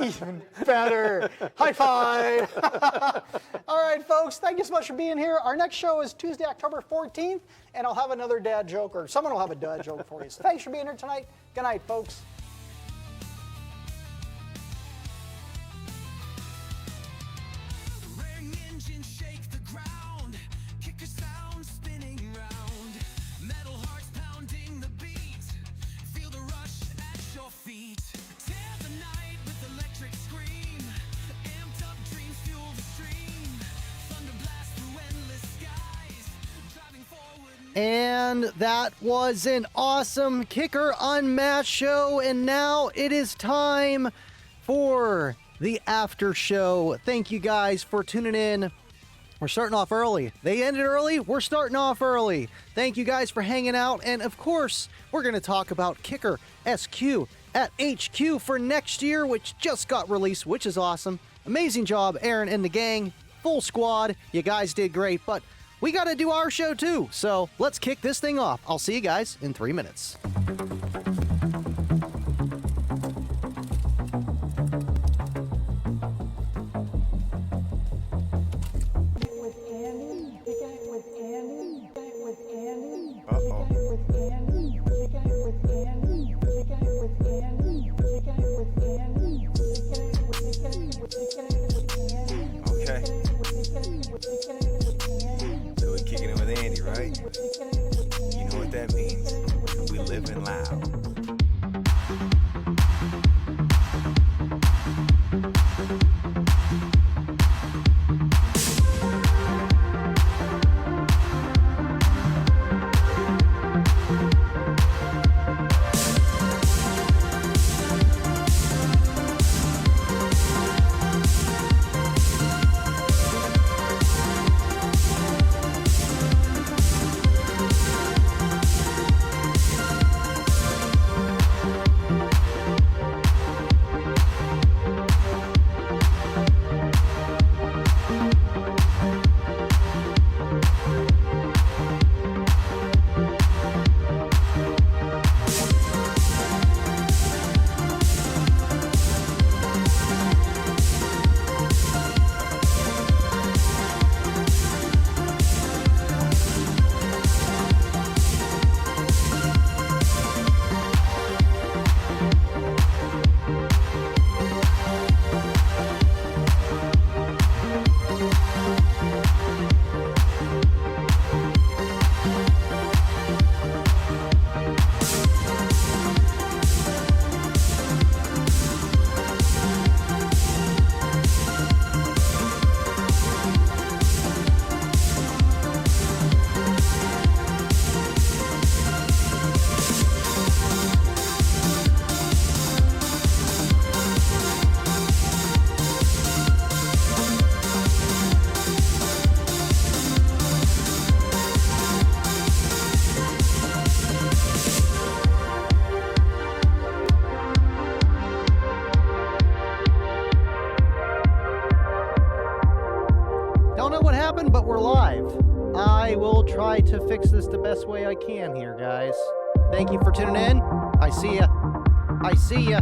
Even better. High five. All right, folks, thank you so much for being here. Our next show is Tuesday, October 14th, and I'll have another dad joke, or someone will have a dad joke for you. So thanks for being here tonight. Good night, folks. And that was an awesome Kicker Unmasked show, and now it is time for the after show. Thank you guys for tuning in. We're starting off early. They ended early. We're starting off early. Thank you guys for hanging out, and of course, we're going to talk about Kicker SQ at HQ for next year, which just got released, which is awesome. Amazing job, Aaron and the gang. Full squad. You guys did great, but we got to do our show too, so let's kick this thing off. I'll see you guys in 3 minutes. Right? You know what that means. We living loud. But we're live. I will try to fix this the best way I can here, guys. Thank you for tuning in. I see ya. I see ya.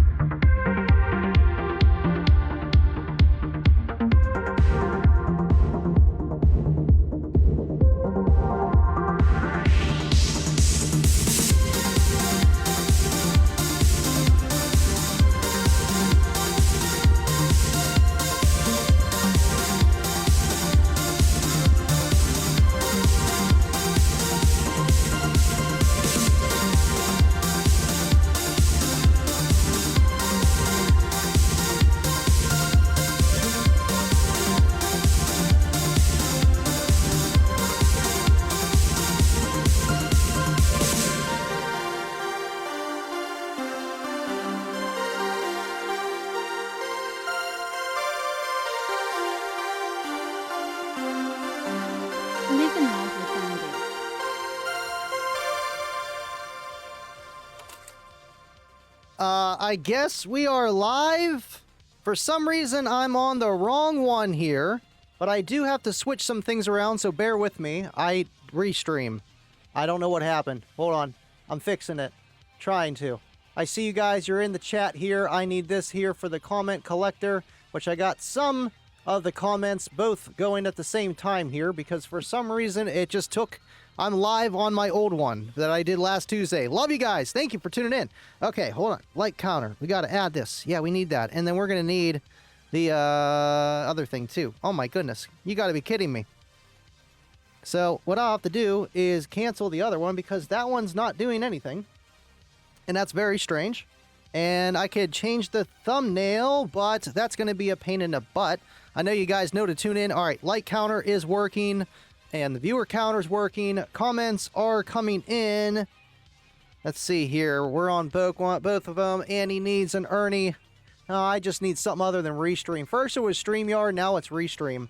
I guess we are live. For some reason, I'm on the wrong one here, but I do have to switch some things around, so bear with me. I restream. I don't know what happened. Hold on. I'm fixing it. Trying to. I see you guys, you're in the chat here. I need this here for the comment collector, which I got some of the comments both going at the same time here because for some reason it just took. I'm live on my old one that I did last Tuesday. Love you guys. Thank you for tuning in. Okay, hold on. Like counter. We got to add this. Yeah, we need that. And then we're going to need the other thing too. Oh my goodness. You got to be kidding me. So what I'll have to do is cancel the other one because that one's not doing anything. And that's very strange. And I could change the thumbnail, but that's going to be a pain in the butt. I know you guys know to tune in. All right, like counter is working. And the viewer counter's working. Comments are coming in. Let's see here. We're on both of them. Annie needs an Ernie. I just need something other than Restream. First it was StreamYard, now it's Restream.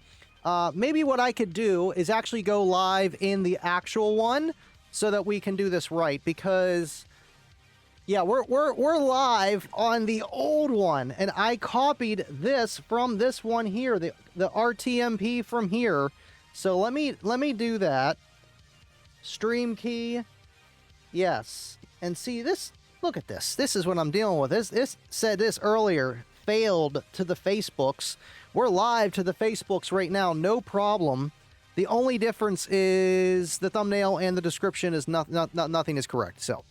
Maybe what I could do is actually go live in the actual one so that we can do this right. Because, yeah, we're live on the old one. And I copied this from this one here, the RTMP from here. So let me do that. Stream key. Yes. And see this, look at this. This is what I'm dealing with. This said this earlier. Failed to the Facebooks. We're live to the Facebooks right now. No problem. The only difference is the thumbnail and the description is nothing is correct. So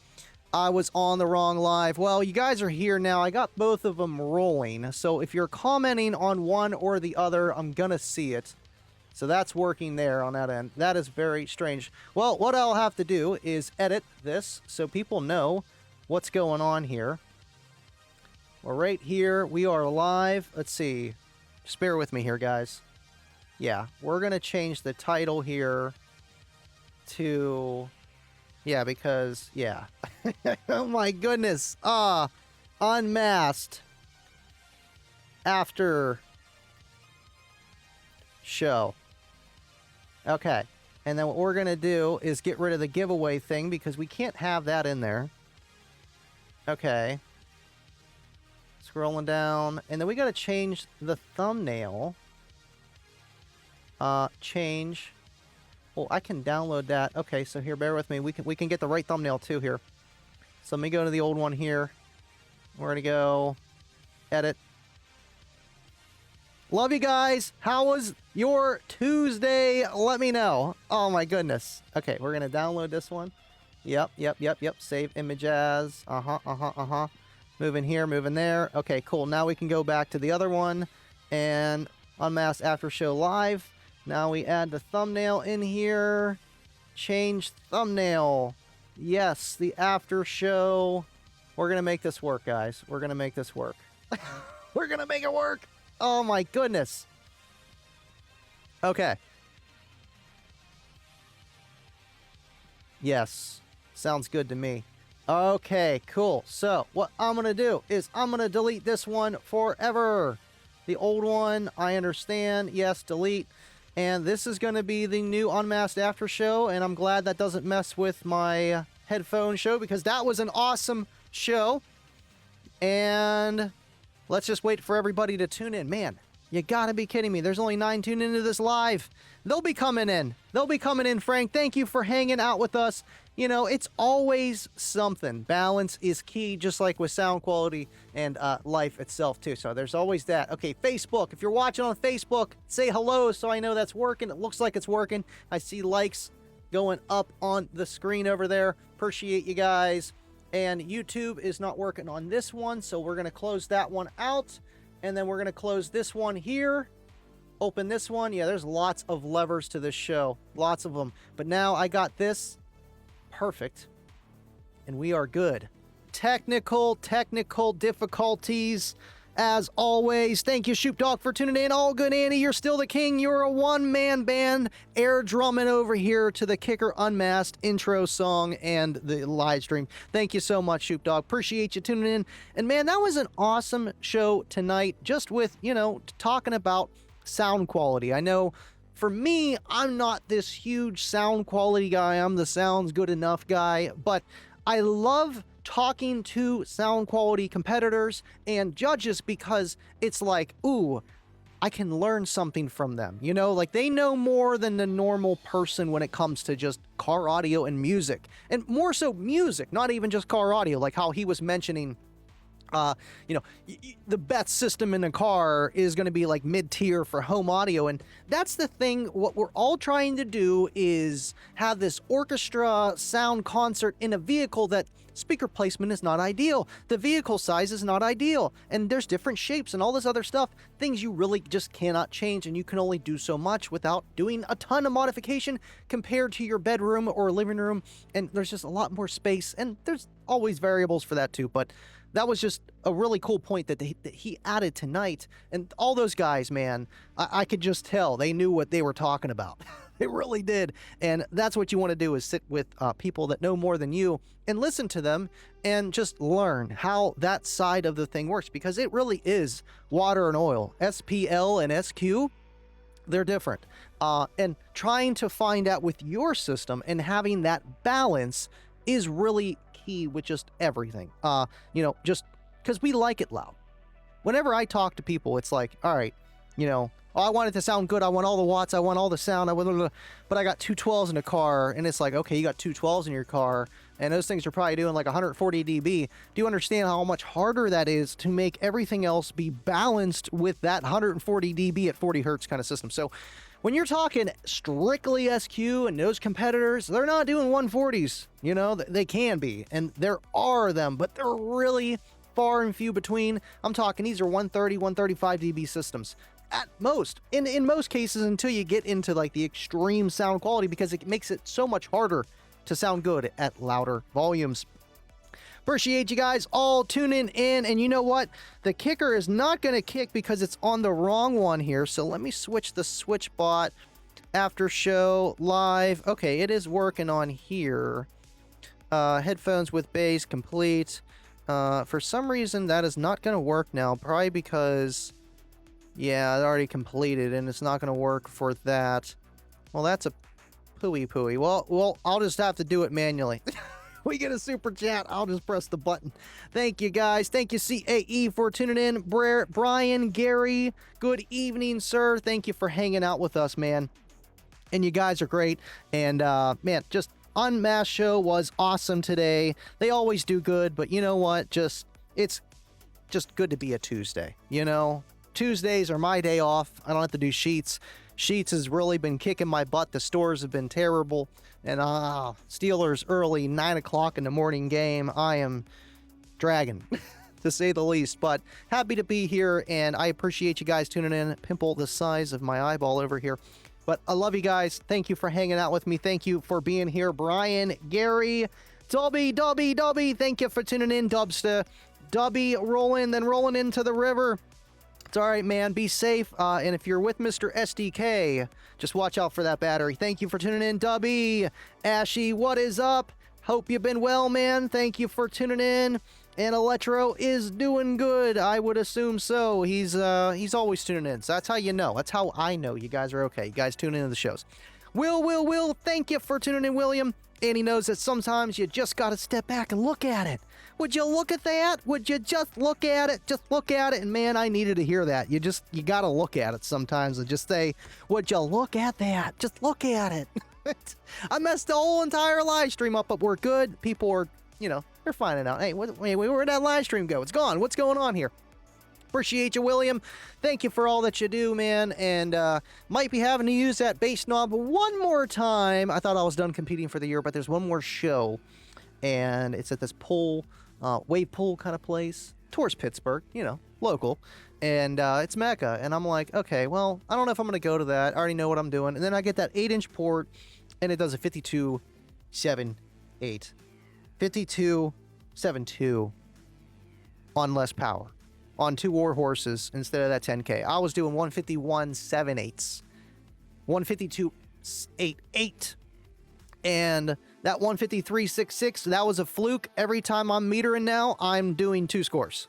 I was on the wrong live. Well, you guys are here now. I got both of them rolling. So if you're commenting on one or the other, I'm going to see it. So that's working there on that end. That is very strange. Well, what I'll have to do is edit this so people know what's going on here. Well, right here, we are live. Let's see. Just bear with me here, guys. Yeah, we're going to change the title here to... Yeah, because... Yeah. Oh, my goodness. Unmasked. After... Show. Okay, and then what we're going to do is get rid of the giveaway thing because we can't have that in there. Okay. Scrolling down. And then we got to change the thumbnail. Change. Well, I can download that. Okay, so here, bear with me. We can get the right thumbnail too here. So let me go to the old one here. We're going to go edit. Love you guys. How was your Tuesday? Let me know. Oh my goodness. Okay, we're gonna download this one. Yep. Save image as. Moving here, moving there. Okay, cool. Now we can go back to the other one and Unmasked After Show Live. Now we add the thumbnail in here. Change thumbnail. Yes, the after show. We're gonna make this work, guys. We're gonna make this work. We're gonna make it work. Oh my goodness. Okay. Yes. Sounds good to me. Okay, cool. So, what I'm going to do is I'm going to delete this one forever. The old one, I understand. Yes, delete. And this is going to be the new Unmasked After Show, and I'm glad that doesn't mess with my headphone show because that was an awesome show. And... let's just wait for everybody to tune in. Man, you gotta be kidding me. There's only 9 tuning into this live. They'll be coming in. They'll be coming in, Frank. Thank you for hanging out with us. You know, it's always something. Balance is key, just like with sound quality and life itself, too. So there's always that. Okay, Facebook. If you're watching on Facebook, say hello so I know that's working. It looks like it's working. I see likes going up on the screen over there. Appreciate you guys. And YouTube is not working on this one, so we're going to close that one out. And then we're going to close this one here. Open this one. Yeah, there's lots of levers to this show. Lots of them. But now I got this. Perfect. And we are good. Technical difficulties. As always, thank you, Shoop Dog, for tuning in. All good, Andy. You're still the king. You're a one-man band. Air drumming over here to the Kicker Unmasked intro song and the live stream. Thank you so much, Shoop Dog. Appreciate you tuning in. And man, that was an awesome show tonight, just with, you know, talking about sound quality. I know for me, I'm not this huge sound quality guy. I'm the sounds good enough guy, but I love talking to sound quality competitors and judges because it's like, ooh, I can learn something from them. You know, like they know more than the normal person when it comes to just car audio and music. And more so music, not even just car audio, like how he was mentioning the best system in a car is going to be like mid-tier for home audio. And that's the thing. What we're all trying to do is have this orchestra sound concert in a vehicle that speaker placement is not ideal. The vehicle size is not ideal. And there's different shapes and all this other stuff, things you really just cannot change. And you can only do so much without doing a ton of modification compared to your bedroom or living room. And there's just a lot more space. And there's always variables for that too. But that was just a really cool point that he added tonight. And all those guys, man, I could just tell they knew what they were talking about. They really did. And that's what you want to do, is sit with people that know more than you and listen to them and just learn how that side of the thing works, because it really is water and oil. SPL and SQ, they're different. And trying to find out with your system and having that balance is really key with just everything. Just because we like it loud. Whenever I talk to people, it's like, all right, I want it to sound good. I want all the watts. I want all the sound. But I got 212s in a car, and it's like, okay, you got 212s in your car, and those things are probably doing like 140 dB. Do you understand how much harder that is to make everything else be balanced with that 140 dB at 40 hertz kind of system? So when you're talking strictly SQ and those competitors, they're not doing 140s. They can be, and there are them, but they're really far and few between. I'm talking these are 130, 135 dB systems at most. In most cases, until you get into like the extreme sound quality, because it makes it so much harder to sound good at louder volumes. Appreciate you guys all tuning in. And you know what? The kicker is not going to kick because it's on the wrong one here. So let me switch the switch bot. After show live. Okay, it is working on here. Headphones with bass complete. For some reason, that is not going to work now. Probably because, yeah, it already completed and it's not going to work for that. Well, that's a pooey. Well, I'll just have to do it manually. We get a super chat, I'll just press the button. Thank you, guys. Thank you, CAE, for tuning in. Brian, Gary, good evening, sir. Thank you for hanging out with us, man. And you guys are great. And, man, just UnMasked show was awesome today. They always do good, but you know what? It's just good to be a Tuesday, Tuesdays are my day off. I don't have to do Sheets. Sheets has really been kicking my butt. The stores have been terrible. And Steelers early, 9 o'clock in the morning game. I am dragging, to say the least. But happy to be here, and I appreciate you guys tuning in. Pimple the size of my eyeball over here. But I love you guys. Thank you for hanging out with me. Thank you for being here. Brian, Gary, Dubby. Thank you for tuning in. Dubsta. Dubby rolling into the river. It's all right, man. Be safe. And if you're with Mr. SDK, just watch out for that battery. Thank you for tuning in, Dubby. Ashy, what is up? Hope you've been well, man. Thank you for tuning in. And Electro is doing good. I would assume so. He's always tuning in. So that's how you know. That's how I know you guys are okay. You guys tune into the shows. Will, thank you for tuning in, William. And he knows that sometimes you just got to step back and look at it. Would you look at that? Would you just look at it? Just look at it. And man, I needed to hear that. You got to look at it sometimes and just say, would you look at that? Just look at it. I messed the whole entire live stream up, but we're good. People are, they're finding out. Hey, where'd that live stream go? It's gone. What's going on here? Appreciate you, William. Thank you for all that you do, man. And might be having to use that bass knob one more time. I thought I was done competing for the year, but there's one more show. And it's at this wave pool kind of place towards Pittsburgh, local. And it's Mecca. And I'm like, okay, well, I don't know if I'm going to go to that. I already know what I'm doing. And then I get that 8-inch port, and it does a 52.78. 52.72 on less power. On 2 war horses instead of that 10K. I was doing 151.78. 152.88. And that 153.66, that was a fluke. Every time I'm metering now, I'm doing 2 scores.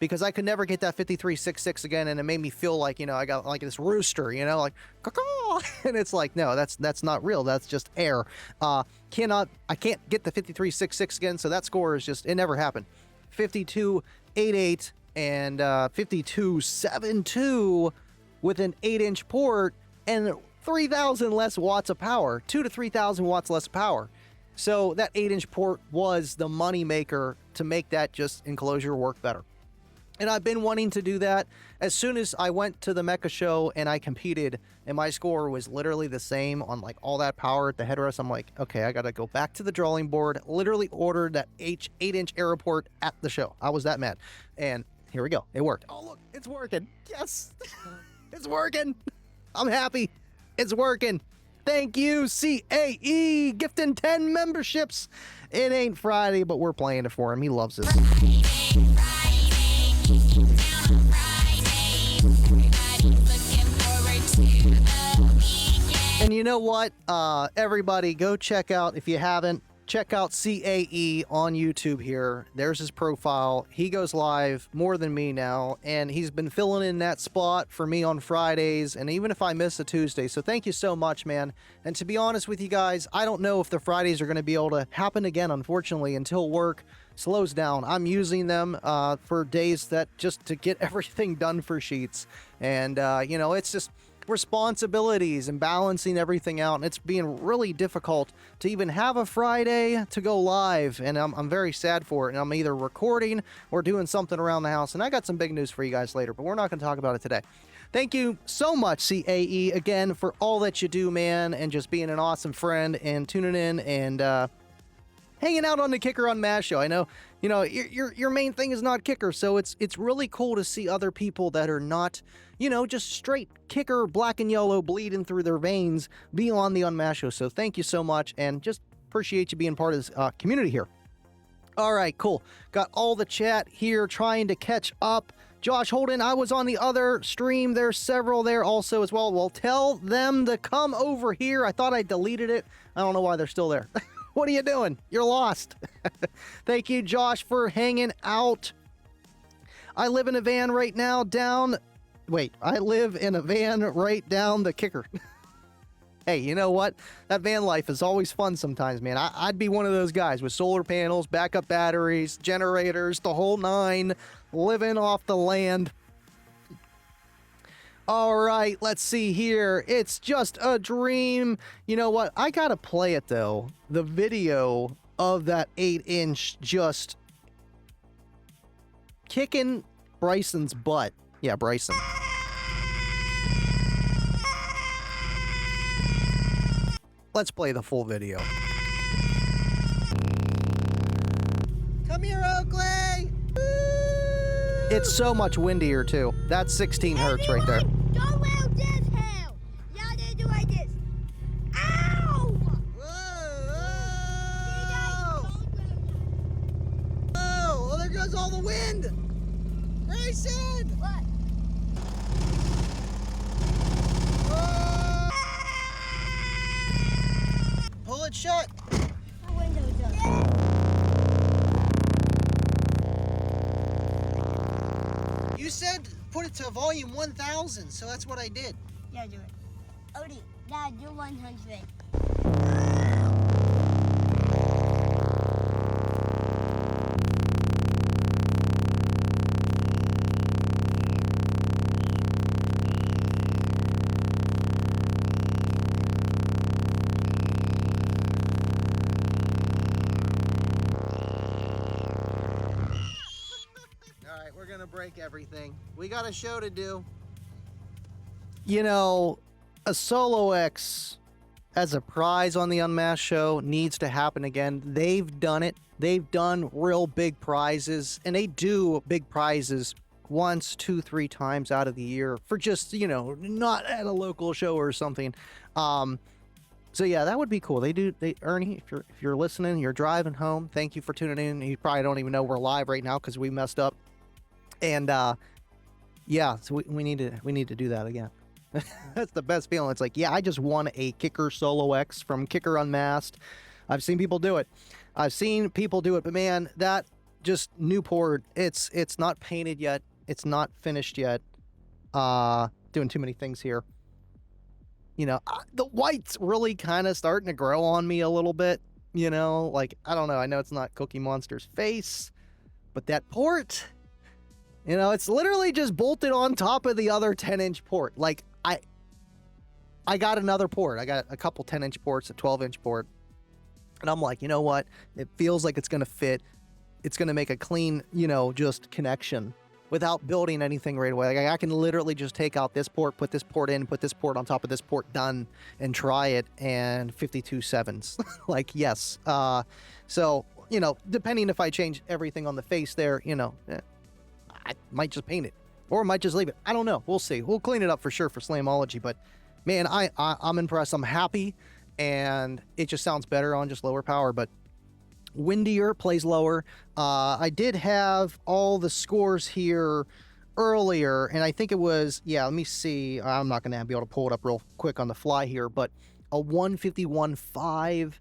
Because I could never get that 53.66 again, and it made me feel like, I got like this rooster, like, caw. And it's like, no, that's not real. That's just air. I can't get the 53.66 again, so that score is just, it never happened. 52.88 and 52.72 with an 8-inch port and 3,000 less watts of power, 2 to 3,000 watts less power. So that 8-inch port was the money maker to make that just enclosure work better. And I've been wanting to do that. As soon as I went to the Mecha show and I competed and my score was literally the same on like all that power at the headrest, I'm like, okay, I got to go back to the drawing board, literally ordered that 8-inch aero port at the show. I was that mad. And here we go. It worked. Oh, look, it's working. Yes, it's working. I'm happy. It's working. Thank you, CAE, gifting 10 memberships. It ain't Friday, but we're playing it for him. He loves this. And you know what? Everybody, go check out, if you haven't, check out CAE on YouTube here. There's his profile. He goes live more than me now, and he's been filling in that spot for me on Fridays, and even if I miss a Tuesday. So thank you so much, man. And to be honest with you guys, I don't know if the Fridays are going to be able to happen again, unfortunately, until work slows down. I'm using them for days that just to get everything done for Sheets. And, you know, it's just responsibilities and balancing everything out, and it's being really difficult to even have a Friday to go live, and I'm very sad for it. And I'm either recording or doing something around the house, and I got some big news for you guys later, but we're not going to talk about it today. Thank you so much, CAE, again, for all that you do, man, and just being an awesome friend and tuning in and hanging out on the Kicker UnMasked show. I know, you know, your main thing is not Kicker, so it's really cool to see other people that are not, you know, just straight Kicker, black and yellow, bleeding through their veins, be on the UnMasked show. So thank you so much, and just appreciate you being part of this community here. All right, cool. Got all the chat here trying to catch up. Josh Holden, I was on the other stream. There's several there also as well. Well, tell them to come over here. I thought I deleted it. I don't know why they're still there. What are you doing? You're lost. Thank you, Josh, for hanging out. I live in a van right now down... Wait, I live in a van right down the Kicker. Hey, you know what? That van life is always fun sometimes, man. I'd be one of those guys with solar panels, backup batteries, generators, the whole nine, living off the land. All right, let's see here. It's just a dream. You know what? I gotta play it, though. The video of that 8-inch just kicking Bryson's butt. Yeah, Bryson. Let's play the full video. Come here, Oakley! It's so much windier, too. That's 16 hertz right there. Go around this hill. Y'all didn't do like this. Ow! Oh, there goes all the wind! Bryson! What? Pull it shut. My window's up. You said put it to volume 1000, so that's what I did. Yeah, do it. Odie, Dad, do 100. We're gonna break everything. We got a show to do. You know, a Solo X as a prize on the UnMasked show needs to happen again. They've done it. They've done real big prizes, and they do big prizes once, 2, 3 times out of the year for just, you know, not at a local show or something. So yeah, that would be cool. Ernie, if you're listening, you're driving home, thank you for tuning in. You probably don't even know we're live right now because we messed up. And yeah, so we need to do that again. That's the best feeling. It's like, yeah, I just won a Kicker Solo X from Kicker UnMasked. I've seen people do it. But man, that just Newport, it's not painted yet. It's not finished yet. Doing too many things here. You know, the white's really kind of starting to grow on me a little bit. You know, like, I don't know. I know it's not Cookie Monster's face, but that port... You know, it's literally just bolted on top of the other 10-inch port. Like, I got another port. I got a couple 10-inch ports, a 12-inch port. And I'm like, you know what? It feels like it's going to fit. It's going to make a clean, you know, just connection without building anything right away. Like, I can literally just take out this port, put this port in, put this port on top of this port, done, and try it, and 52 sevens. Like, yes. So, you know, depending if I change everything on the face there, you know, I might just paint it, or might just leave it. I don't know. We'll see. We'll clean it up for sure for Slamology, but man, I'm impressed. I'm happy, and it just sounds better on just lower power, but windier, plays lower. I did have all the scores here earlier, and I think it was, yeah, let me see. I'm not going to be able to pull it up real quick on the fly here, but a 151.5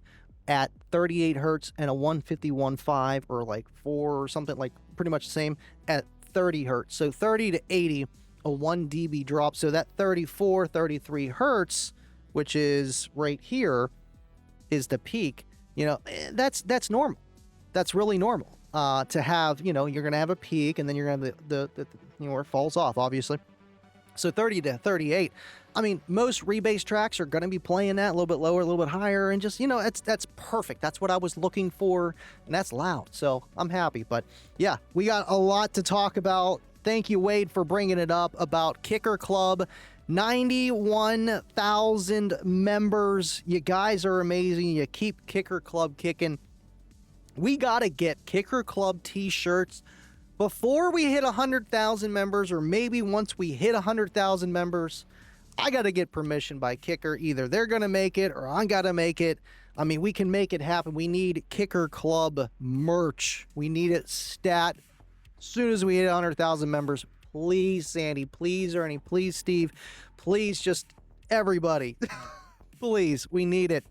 at 38 hertz and a 151.5 or like 4 or something, like pretty much the same at 30 hertz. So 30 to 80, a 1 dB drop. So that 34, 33 hertz, which is right here, is the peak. You know, that's normal. That's really normal to have. You know, you're going to have a peak, and then you're going to have the you know, where it falls off, obviously. So 30 to 38. I mean, most rebase tracks are going to be playing that a little bit lower, a little bit higher, and just, you know, that's perfect. That's what I was looking for, and that's loud. So I'm happy. But yeah, we got a lot to talk about. Thank you, Wade, for bringing it up about Kicker Club. 91,000 members. You guys are amazing. You keep Kicker Club kicking. We got to get Kicker Club t-shirts before we hit 100,000 members, or maybe once we hit 100,000 members. I got to get permission by Kicker. Either they're going to make it or I got to make it. I mean, we can make it happen. We need Kicker Club merch. We need it stat as soon as we hit 100,000 members. Please, Sandy. Please, Ernie. Please, Steve. Please, just everybody. Please, we need it.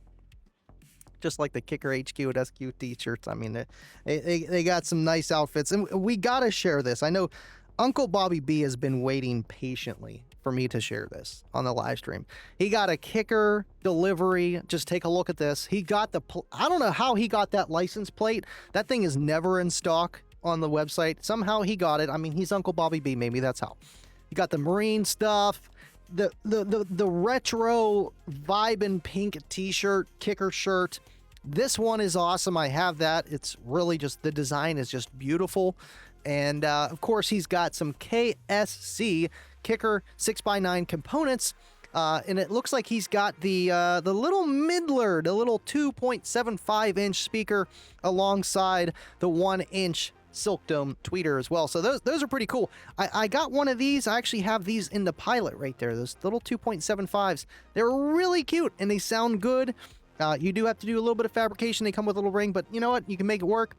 Just like the Kicker HQ and SQ t-shirts. I mean, they got some nice outfits. And we got to share this. I know Uncle Bobby B has been waiting patiently for me to share this on the live stream. He got a Kicker delivery. Just take a look at this. He got the... I don't know how he got that license plate. That thing is never in stock on the website. Somehow he got it. I mean, he's Uncle Bobby B. Maybe that's how. You got the Marine stuff, the retro vibin' pink t-shirt, Kicker shirt. This one is awesome. I have that. It's really just, the design is just beautiful. And of course, he's got some KSC Kicker 6x9 components. And it looks like he's got the little Midler, the little 2.75 inch speaker alongside the 1-inch Silk Dome tweeter as well. So those are pretty cool. I got one of these. I actually have these in the pilot right there. Those little 2.75s. They're really cute and they sound good. You do have to do a little bit of fabrication. They come with a little ring, but you know what? You can make it work.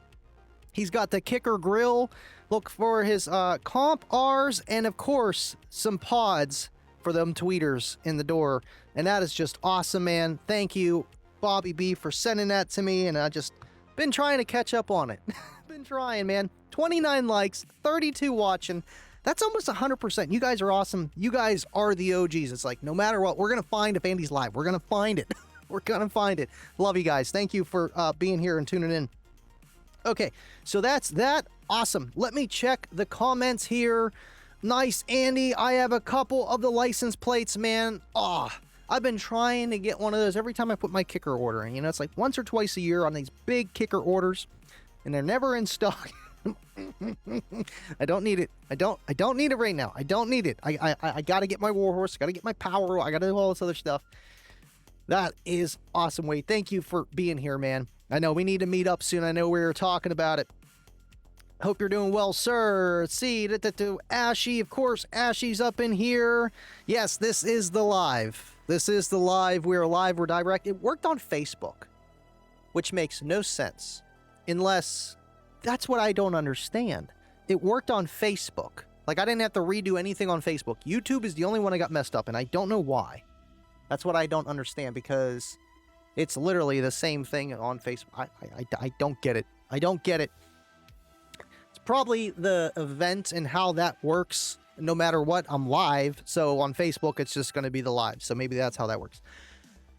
He's got the Kicker grill. Look for his comp R's and of course some pods for them tweeters in the door. And that is just awesome, man. Thank you, Bobby B, for sending that to me. And I just been trying to catch up on it. Been trying, man. 29 likes, 32 watching. That's almost 100%. You guys are awesome. You guys are the OGs. It's like, no matter what, we're going to find if Andy's live. We're going to find it. We're going to find it. Love you guys. Thank you for being here and tuning in. Okay, so that's that. Awesome. Let me check the comments here. Nice, Andy. I have a couple of the license plates, man. I've been trying to get one of those every time I put my Kicker order in. You know, it's like once or twice a year on these big Kicker orders, and they're never in stock. I don't need it. I don't need it right now. I don't need it. I got to get my Warhorse. I got to get my Power. I got to do all this other stuff. That is awesome, Wade. Thank you for being here, man. I know we need to meet up soon. I know we were talking about it. Hope you're doing well, sir. Let's see, Ashy, of course, Ashy's up in here. Yes, this is the live. This is the live. We're live. We're direct. It worked on Facebook, which makes no sense unless that's what I don't understand. It worked on Facebook. Like, I didn't have to redo anything on Facebook. YouTube is the only one I got messed up, and I don't know why. That's what I don't understand, because it's literally the same thing on Facebook. I don't get it. I don't get it. It's probably the event and how that works. No matter what, I'm live. So on Facebook, it's just going to be the live. So maybe that's how that works.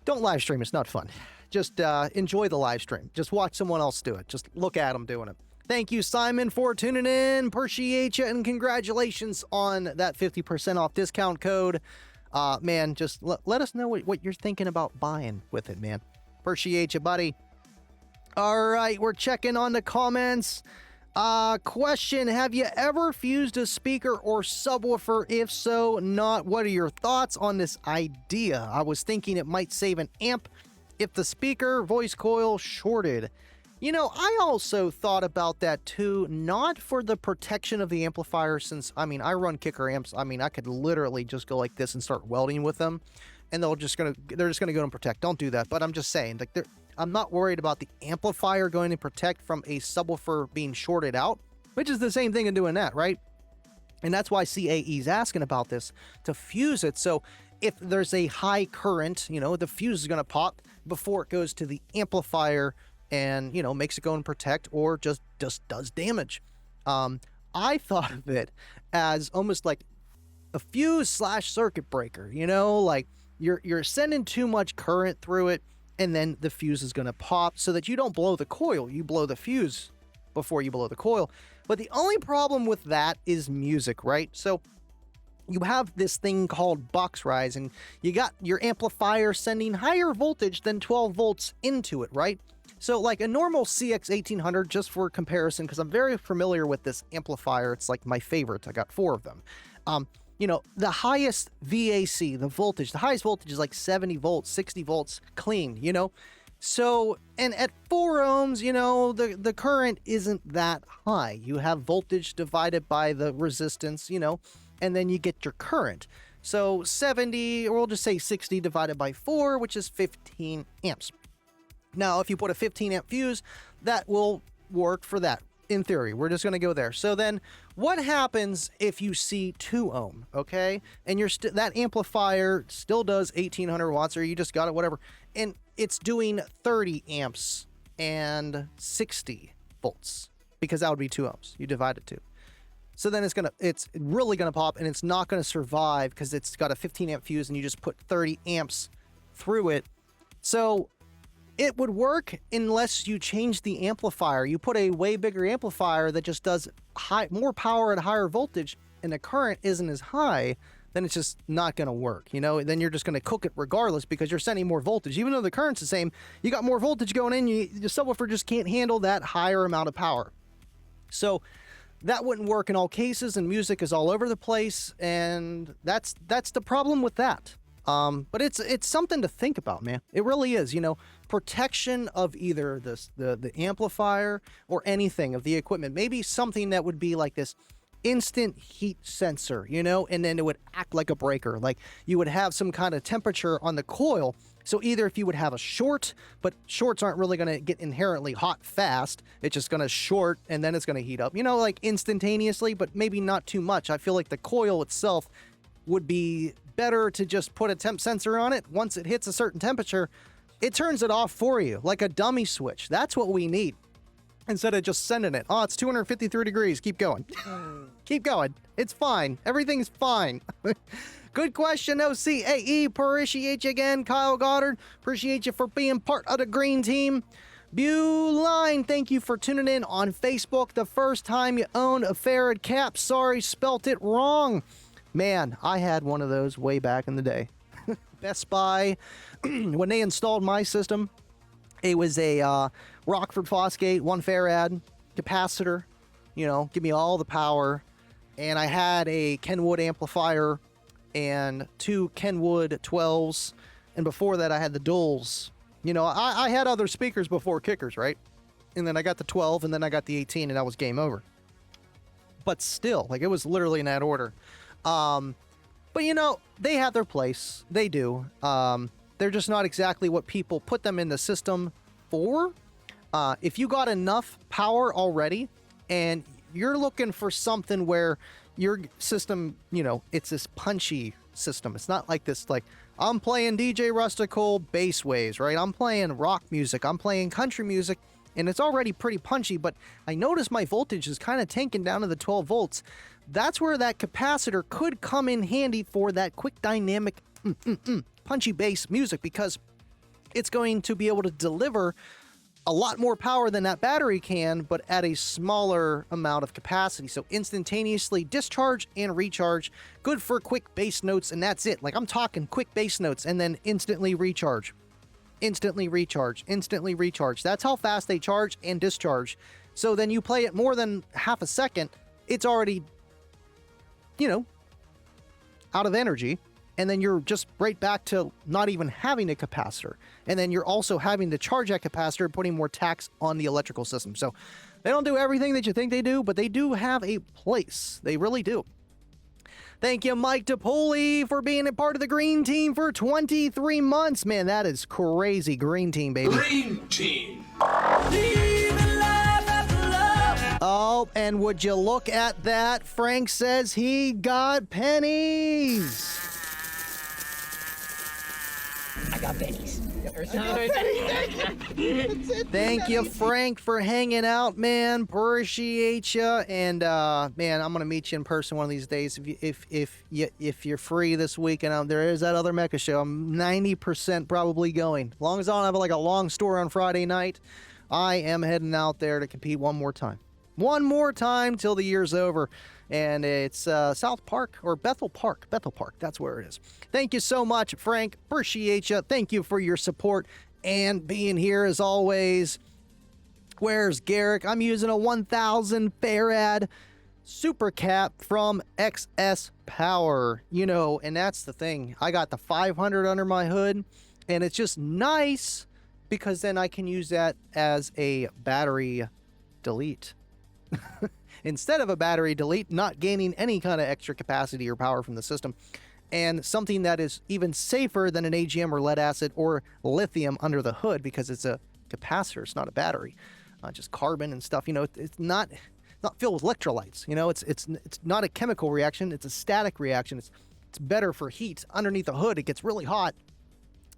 Don't live stream. It's not fun. Just enjoy the live stream. Just watch someone else do it. Just look at them doing it. Thank you, Simon, for tuning in. Appreciate you, and congratulations on that 50% off discount code. Man, just let us know what you're thinking about buying with it, man. Appreciate you, buddy. All right, we're checking on the comments. Question, have you ever fused a speaker or subwoofer? If so, not. What are your thoughts on this idea? I was thinking it might save an amp if the speaker voice coil shorted. You know, I also thought about that too, not for the protection of the amplifier, since, I mean, I run kicker amps. I mean, I could literally just go like this and start welding with them, and they're just gonna go and protect. Don't do that. But I'm just saying, like, I'm not worried about the amplifier going to protect from a subwoofer being shorted out, which is the same thing in doing that, right? And that's why CAE is asking about this, to fuse it. So if there's a high current, you know, the fuse is going to pop before it goes to the amplifier and, you know, makes it go and protect, or just does damage. I thought of it as almost like a fuse / circuit breaker, you know, like you're sending too much current through it, and then the fuse is going to pop so that you don't blow the coil. You blow the fuse before you blow the coil. But the only problem with that is music, right? So you have this thing called box rise, and you got your amplifier sending higher voltage than 12 volts into it, right? So like a normal CX1800, just for comparison, because I'm very familiar with this amplifier, it's like my favorite. I got 4 of them. You know, the highest VAC, the voltage, the highest voltage is like 70 volts, 60 volts clean, you know? So, and at 4 ohms, you know, the current isn't that high. You have voltage divided by the resistance, you know, and then you get your current. So 70, or we'll just say 60 divided by 4, which is 15 amps. Now, if you put a 15 amp fuse, that will work for that. In theory, we're just going to go there. So then what happens if you see 2 ohm, okay? And that amplifier still does 1800 watts, or you just got it, whatever. And it's doing 30 amps and 60 volts, because that would be 2 ohms. You divide it 2. So then it's really going to pop, and it's not going to survive because it's got a 15 amp fuse and you just put 30 amps through it. So it would work unless you change the amplifier. You put a way bigger amplifier that just does more power at higher voltage, and the current isn't as high, then it's just not going to work. You know, then you're just going to cook it regardless because you're sending more voltage. Even though the current's the same, you got more voltage going in, the subwoofer just can't handle that higher amount of power. So that wouldn't work in all cases, and music is all over the place, and that's the problem with that. But it's something to think about, man. It really is, you know, protection of either the amplifier or anything of the equipment. Maybe something that would be like this instant heat sensor, you know, and then it would act like a breaker. Like you would have some kind of temperature on the coil. So either if you would have a short, but shorts aren't really going to get inherently hot fast. It's just going to short and then it's going to heat up, you know, like instantaneously, but maybe not too much. I feel like the coil itself would be better to just put a temp sensor on it. Once it hits a certain temperature, it turns it off for you, like a dummy switch. That's what we need, instead of just sending it. Oh, it's 253 degrees. Keep going. Keep going. It's fine. Everything's fine. Good question, OCAE. Appreciate you again, Kyle Goddard. Appreciate you for being part of the green team. Buline, thank you for tuning in on Facebook. The first time you owned a Farad cap. Sorry, spelt it wrong. Man, I had one of those way back in the day. Best Buy, when they installed my system, it was a Rockford Fosgate, 1 Farad capacitor, you know, give me all the power. And I had a Kenwood amplifier and 2 Kenwood 12s. And before that, I had the duals. You know, I had other speakers before kickers, right? And then I got the 12, and then I got the 18, and that was game over. But still, like, it was literally in that order. But you know, they have their place. They do. They're just not exactly what people put them in the system for. If you got enough power already and you're looking for something where your system, you know, it's this punchy system. It's not like this, like, I'm playing DJ Rustical bass waves, right? I'm playing rock music. I'm playing country music, and it's already pretty punchy, but I notice my voltage is kind of tanking down to the 12 volts. That's where that capacitor could come in handy for that quick dynamic punchy bass music, because it's going to be able to deliver a lot more power than that battery can, but at a smaller amount of capacity. So instantaneously discharge and recharge. Good for quick bass notes, and that's it. Like, I'm talking quick bass notes and then instantly recharge. Instantly recharge. Instantly recharge. That's how fast they charge and discharge. So then you play it more than half a second, it's already, you know, out of energy. And then you're just right back to not even having a capacitor. And then you're also having to charge that capacitor, putting more tax on the electrical system. So they don't do everything that you think they do, but they do have a place. They really do. Thank you, Mike DePoli, for being a part of the Green Team for 23 months. Man, that is crazy. Green Team, baby. Green Team. Oh, and would you look at that? Frank says he got pennies. I got pennies. Thank you, Frank, for hanging out, man. Appreciate you. And man, I'm gonna meet you in person one of these days if you're free this week. And there is that other mecha show. I'm 90% probably going. As long as I don't have like a long story on Friday night, I am heading out there to compete one more time. One more time till the year's over. And it's South Park or Bethel Park. Bethel Park, that's where it is. Thank you so much, Frank. Appreciate you. Thank you for your support and being here as always. Where's Garrick? I'm using a 1000 Farad super cap from XS Power. You know, and that's the thing. I got the 500 under my hood, and it's just nice because then I can use that as a battery delete. Instead of a battery delete, not gaining any kind of extra capacity or power from the system. And something that is even safer than an AGM or lead acid or lithium under the hood, because it's a capacitor, it's not a battery. Just carbon and stuff, you know, it's not filled with electrolytes. You know, it's not a chemical reaction, it's a static reaction. It's better for heat. Underneath the hood, it gets really hot.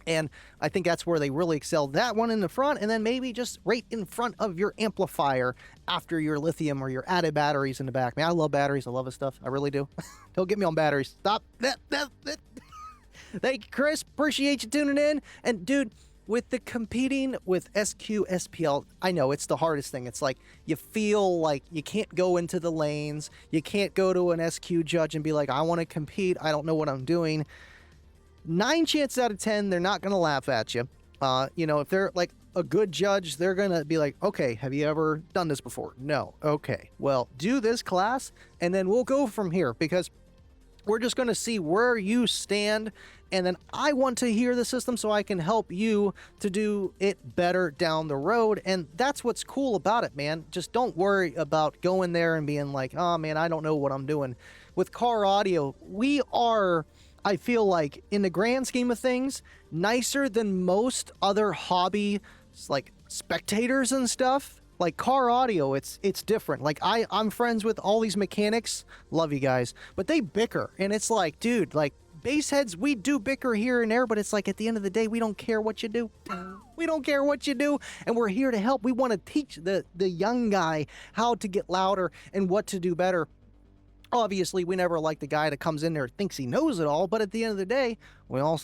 And I think that's where they really excel. That one in the front, and then maybe just right in front of your amplifier after your lithium or your added batteries in the back. Man, I love batteries. I love this stuff. I really do. Don't get me on batteries. Stop. Thank you, Chris. Appreciate you tuning in. And, dude, with the competing with SQ, SPL, I know it's the hardest thing. It's like you feel like you can't go into the lanes. You can't go to an SQ judge and be like, I want to compete. I don't know what I'm doing. 9 chances out of 10, they're not going to laugh at you. You know, if they're like a good judge, they're going to be like, okay, have you ever done this before? No. Okay, well, do this class, and then we'll go from here, because we're just going to see where you stand, and then I want to hear the system so I can help you to do it better down the road. And that's what's cool about it, man. Just don't worry about going there and being like, oh, man, I don't know what I'm doing. With car audio, we are, I feel like, in the grand scheme of things, nicer than most other hobby, like, spectators and stuff. Like, car audio, it's different. Like, I'm friends with all these mechanics, love you guys, but they bicker, and it's like, dude, like, bass heads, we do bicker here and there, but it's like, at the end of the day, we don't care what you do. We don't care what you do, and we're here to help. We want to teach the young guy how to get louder and what to do better. Obviously, we never like the guy that comes in there thinks he knows it all, but at the end of the day, we all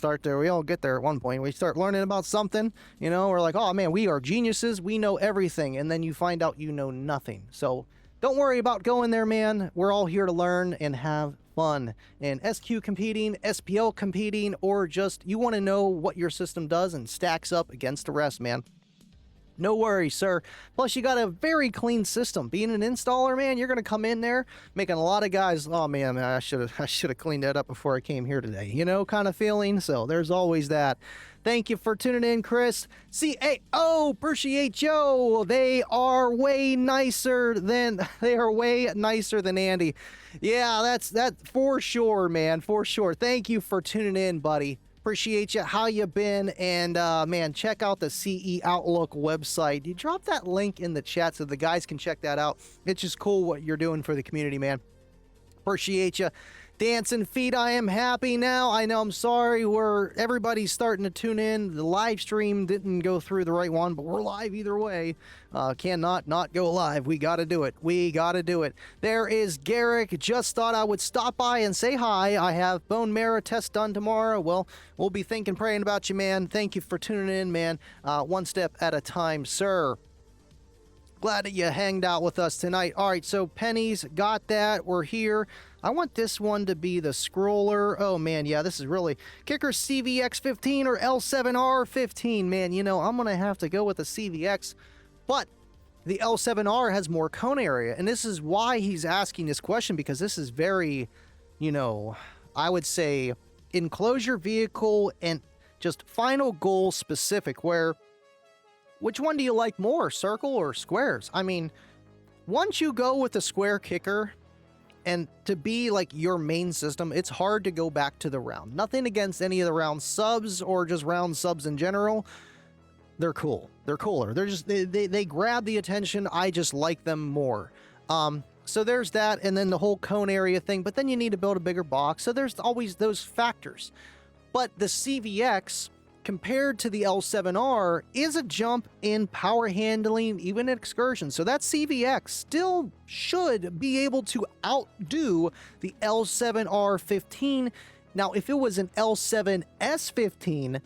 get there at one point. We start learning about something, you know, we're like, oh man, we are geniuses, we know everything, and then you find out you know nothing. So don't worry about going there, man. We're all here to learn and have fun. And SQ competing, SPL competing, or just you want to know what your system does and stacks up against the rest, man. No worries, sir. Plus, you got a very clean system. Being an installer, man, you're going to come in there making a lot of guys, oh, man, I should have cleaned that up before I came here today, you know, kind of feeling. So there's always that. Thank you for tuning in, Chris. CAO, appreciate you. They are way nicer than Andy. Yeah, that's for sure, man, for sure. Thank you for tuning in, buddy. Appreciate you. How you been? And man, check out the CE Outlook website. You drop that link in the chat so the guys can check that out. It's just cool what you're doing for the community, man. Appreciate you. Dancing feet, I am happy now. I know, I'm sorry, everybody's starting to tune in. The live stream didn't go through the right one, but we're live either way. Cannot not go live. We got to do it. We got to do it. There is Garrick. Just thought I would stop by and say hi. I have bone marrow test done tomorrow. Well, we'll be thinking, praying about you, man. Thank you for tuning in, man. One step at a time, sir. Glad that you hanged out with us tonight. All right, so pennies, got that. We're here. I want this one to be the scroller. Oh, man, yeah, this is really... Kicker CVX15 or L7R15. Man, you know, I'm going to have to go with the CVX. But the L7R has more cone area. And this is why he's asking this question, because this is very, you know, I would say enclosure vehicle and just final goal specific, where... Which one do you like more, circle or squares? I mean, once you go with the square kicker and to be like your main system, it's hard to go back to the round. Nothing against any of the round subs or just round subs in general. They're cool. They're cooler. They're just, they grab the attention. I just like them more. So there's that, and then the whole cone area thing, but then you need to build a bigger box. So there's always those factors. But the CVX... compared to the L7R, is a jump in power handling, even in excursions. So that CVX still should be able to outdo the L7R15. Now, if it was an L7S15,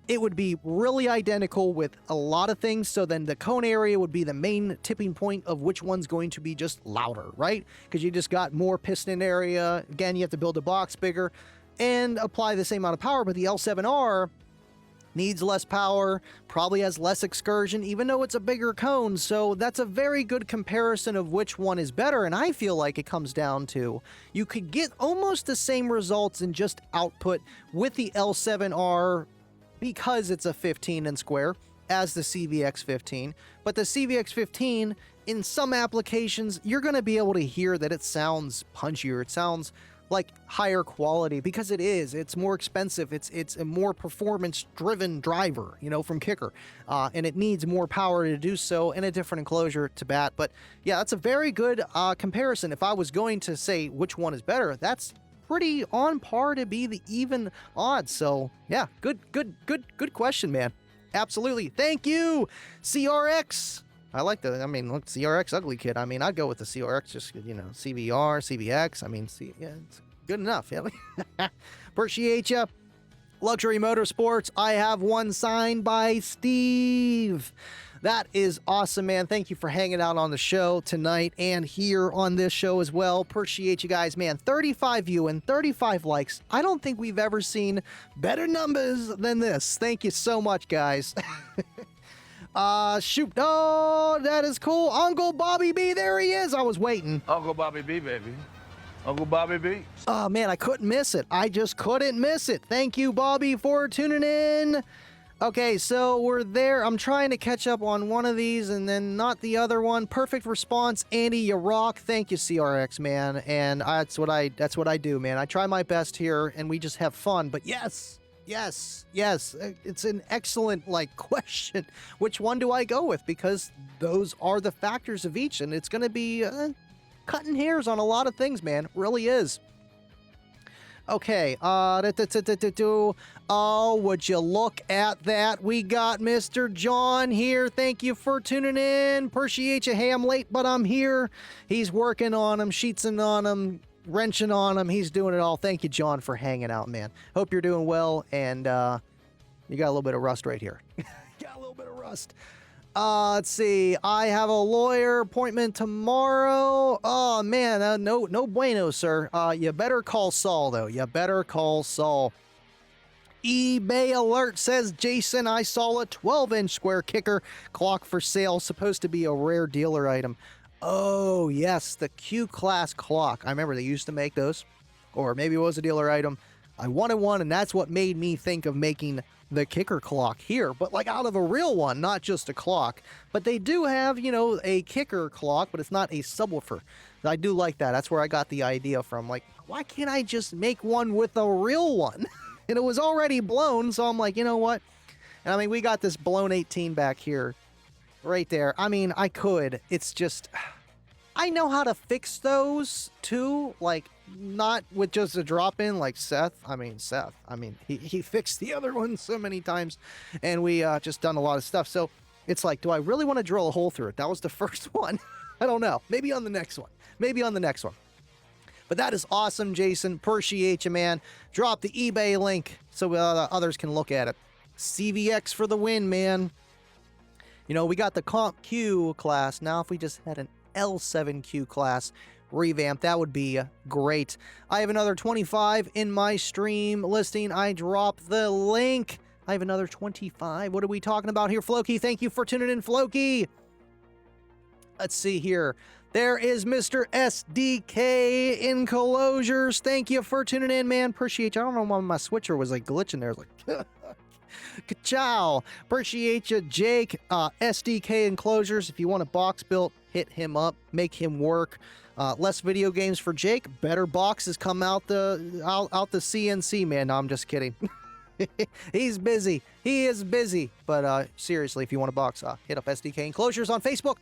it would be really identical with a lot of things. So then the cone area would be the main tipping point of which one's going to be just louder, right? Because you just got more piston area. Again, you have to build a box bigger and apply the same amount of power. But the L7R needs less power, probably has less excursion, even though it's a bigger cone. So that's a very good comparison of which one is better. And I feel like it comes down to, you could get almost the same results in just output with the L7R because it's a 15 and square as the CVX 15. But the CVX 15, in some applications, you're going to be able to hear that it sounds punchier. It sounds like higher quality, because it is. It's more expensive. It's a more performance-driven driver, you know, from Kicker. And it needs more power to do so, and a different enclosure to bat. But yeah, that's a very good comparison. If I was going to say which one is better, that's pretty on par to be the even odds. So yeah, good question, man. Absolutely. Thank you, CRX. I like the, I mean, look, CRX Ugly Kid. I mean, I'd go with the CRX, just, you know, CVR, CVX. I mean, yeah, it's good enough. Yeah. Appreciate you. Luxury Motorsports. I have one signed by Steve. That is awesome, man. Thank you for hanging out on the show tonight and here on this show as well. Appreciate you guys, man. 35 viewing, 35 likes. I don't think we've ever seen better numbers than this. Thank you so much, guys. Shoot. Oh, that is cool. Uncle Bobby B, there he is. I was waiting. Uncle Bobby B, baby. Uncle Bobby B. Oh, man, I couldn't miss it. I just couldn't miss it. Thank you, Bobby, for tuning in. Okay, so we're there. I'm trying to catch up on one of these and then not the other one. Perfect response, Andy, you rock. Thank you, CRX, man. And that's what I do, man. I try my best here, and we just have fun. But yes. It's an excellent, like, question. Which one do I go with? Because those are the factors of each, and it's going to be cutting hairs on a lot of things, man. It really is. Okay, oh, would you look at that? We got Mr. John here. Thank you for tuning in. Appreciate you. Hey, I'm late, but I'm here. He's working on them, sheetsing on them, wrenching on him. He's doing it all. Thank you, John, for hanging out, man. Hope you're doing well, and you got a little bit of rust right here. Got a little bit of rust. Let's see. I have a lawyer appointment tomorrow. Oh, man, no bueno, sir. You better call Saul, though. You better call Saul. eBay alert says, Jason, I saw a 12-inch square kicker clock for sale. Supposed to be a rare dealer item. Oh, yes, the Q-Class clock. I remember they used to make those. Or maybe it was a dealer item. I wanted one, and that's what made me think of making the kicker clock here. But, like, out of a real one, not just a clock. But they do have, you know, a kicker clock, but it's not a subwoofer. I do like that. That's where I got the idea from. Like, why can't I just make one with a real one? And it was already blown, so I'm like, you know what? And, I mean, we got this blown 18 back here. Right there. I mean, I could. It's just, I know how to fix those too. Like, not with just a drop in like Seth. I mean, he fixed the other one so many times, and we just done a lot of stuff. So it's like, do I really want to drill a hole through it? That was the first one. I don't know. Maybe on the next one. But that is awesome, Jason. Appreciate you, man. Drop the eBay link so others can look at it. CVX for the win, man. You know, we got the Comp Q class. Now, if we just had an L7Q class revamp, that would be great. I have another 25 in my stream listing. I dropped the link. I have another 25. What are we talking about here, Floki? Thank you for tuning in, Floki. Let's see here. There is Mr. SDK Enclosures. Thank you for tuning in, man. Appreciate you. I don't know why my switcher was like glitching there. It was like, ka-chow. Appreciate you, Jake. SDK Enclosures. If you want a box built, hit him up. Make him work. Less video games for Jake. Better boxes come out the CNC, man. No, I'm just kidding. He's busy. He is busy. But seriously, if you want a box, hit up SDK Enclosures on Facebook.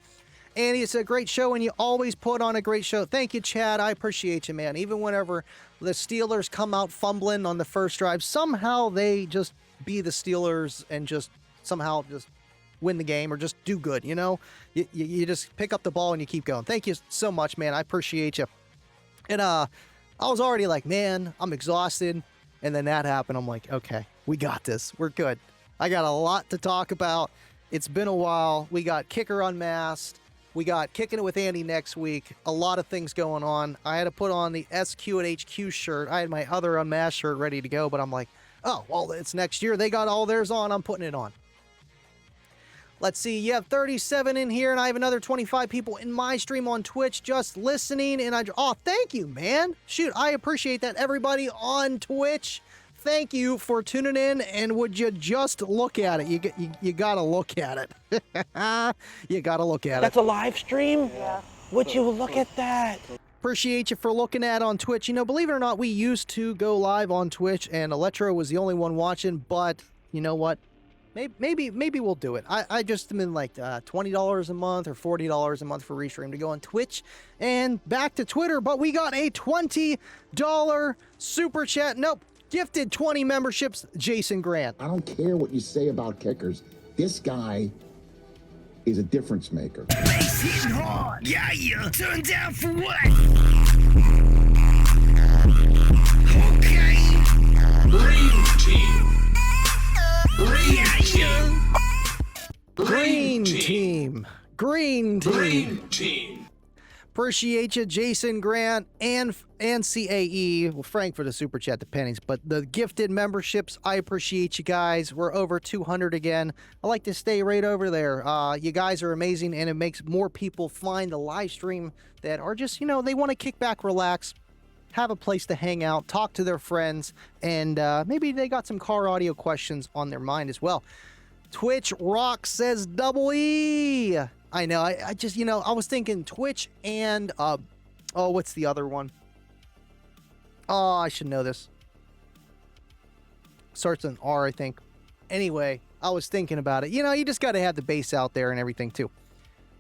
And it's a great show, and you always put on a great show. Thank you, Chad. I appreciate you, man. Even whenever the Steelers come out fumbling on the first drive, somehow they just be the Steelers and just somehow just win the game or just do good, you know? You just pick up the ball and you keep going. Thank you so much, man. I appreciate you. And I was already like, man, I'm exhausted. And then that happened. I'm like, okay, we got this. We're good. I got a lot to talk about. It's been a while. We got Kicker Unmasked. We got Kicking It with Andy next week. A lot of things going on. I had to put on the SQ at HQ shirt. I had my other Unmasked shirt ready to go, but I'm like, oh, well, it's next year. They got all theirs on. I'm putting it on. Let's see. You have 37 in here, and I have another 25 people in my stream on Twitch just listening. And oh, thank you, man. Shoot, I appreciate that. Everybody on Twitch, thank you for tuning in. And would you just look at it? You got to look at it. You got to look at it. That's a live stream? Yeah. Would you look at that? Appreciate you for looking at on Twitch. You know, believe it or not, we used to go live on Twitch, and Electro was the only one watching. But you know what? Maybe we'll do it. I just am in like $20 a month or $40 a month for Restream to go on Twitch and back to Twitter. But we got a $20 super chat. Nope. Gifted 20 memberships, Jason Grant. I don't care what you say about kickers. This guy is a difference maker. Base hitting hard. Yeah. Turn down for what? Okay. Green team. Green team. Appreciate you, Jason Grant and CAE. Well, Frank for the super chat, the pennies. But the gifted memberships, I appreciate you guys. We're over 200 again. I like to stay right over there. You guys are amazing, and it makes more people find the live stream that are just, you know, they want to kick back, relax, have a place to hang out, talk to their friends, and maybe they got some car audio questions on their mind as well. Twitch Rock says double E. I know. I just, you know, I was thinking Twitch and, what's the other one? Oh, I should know this. Starts with an R, I think. Anyway, I was thinking about it. You know, you just got to have the bass out there and everything, too.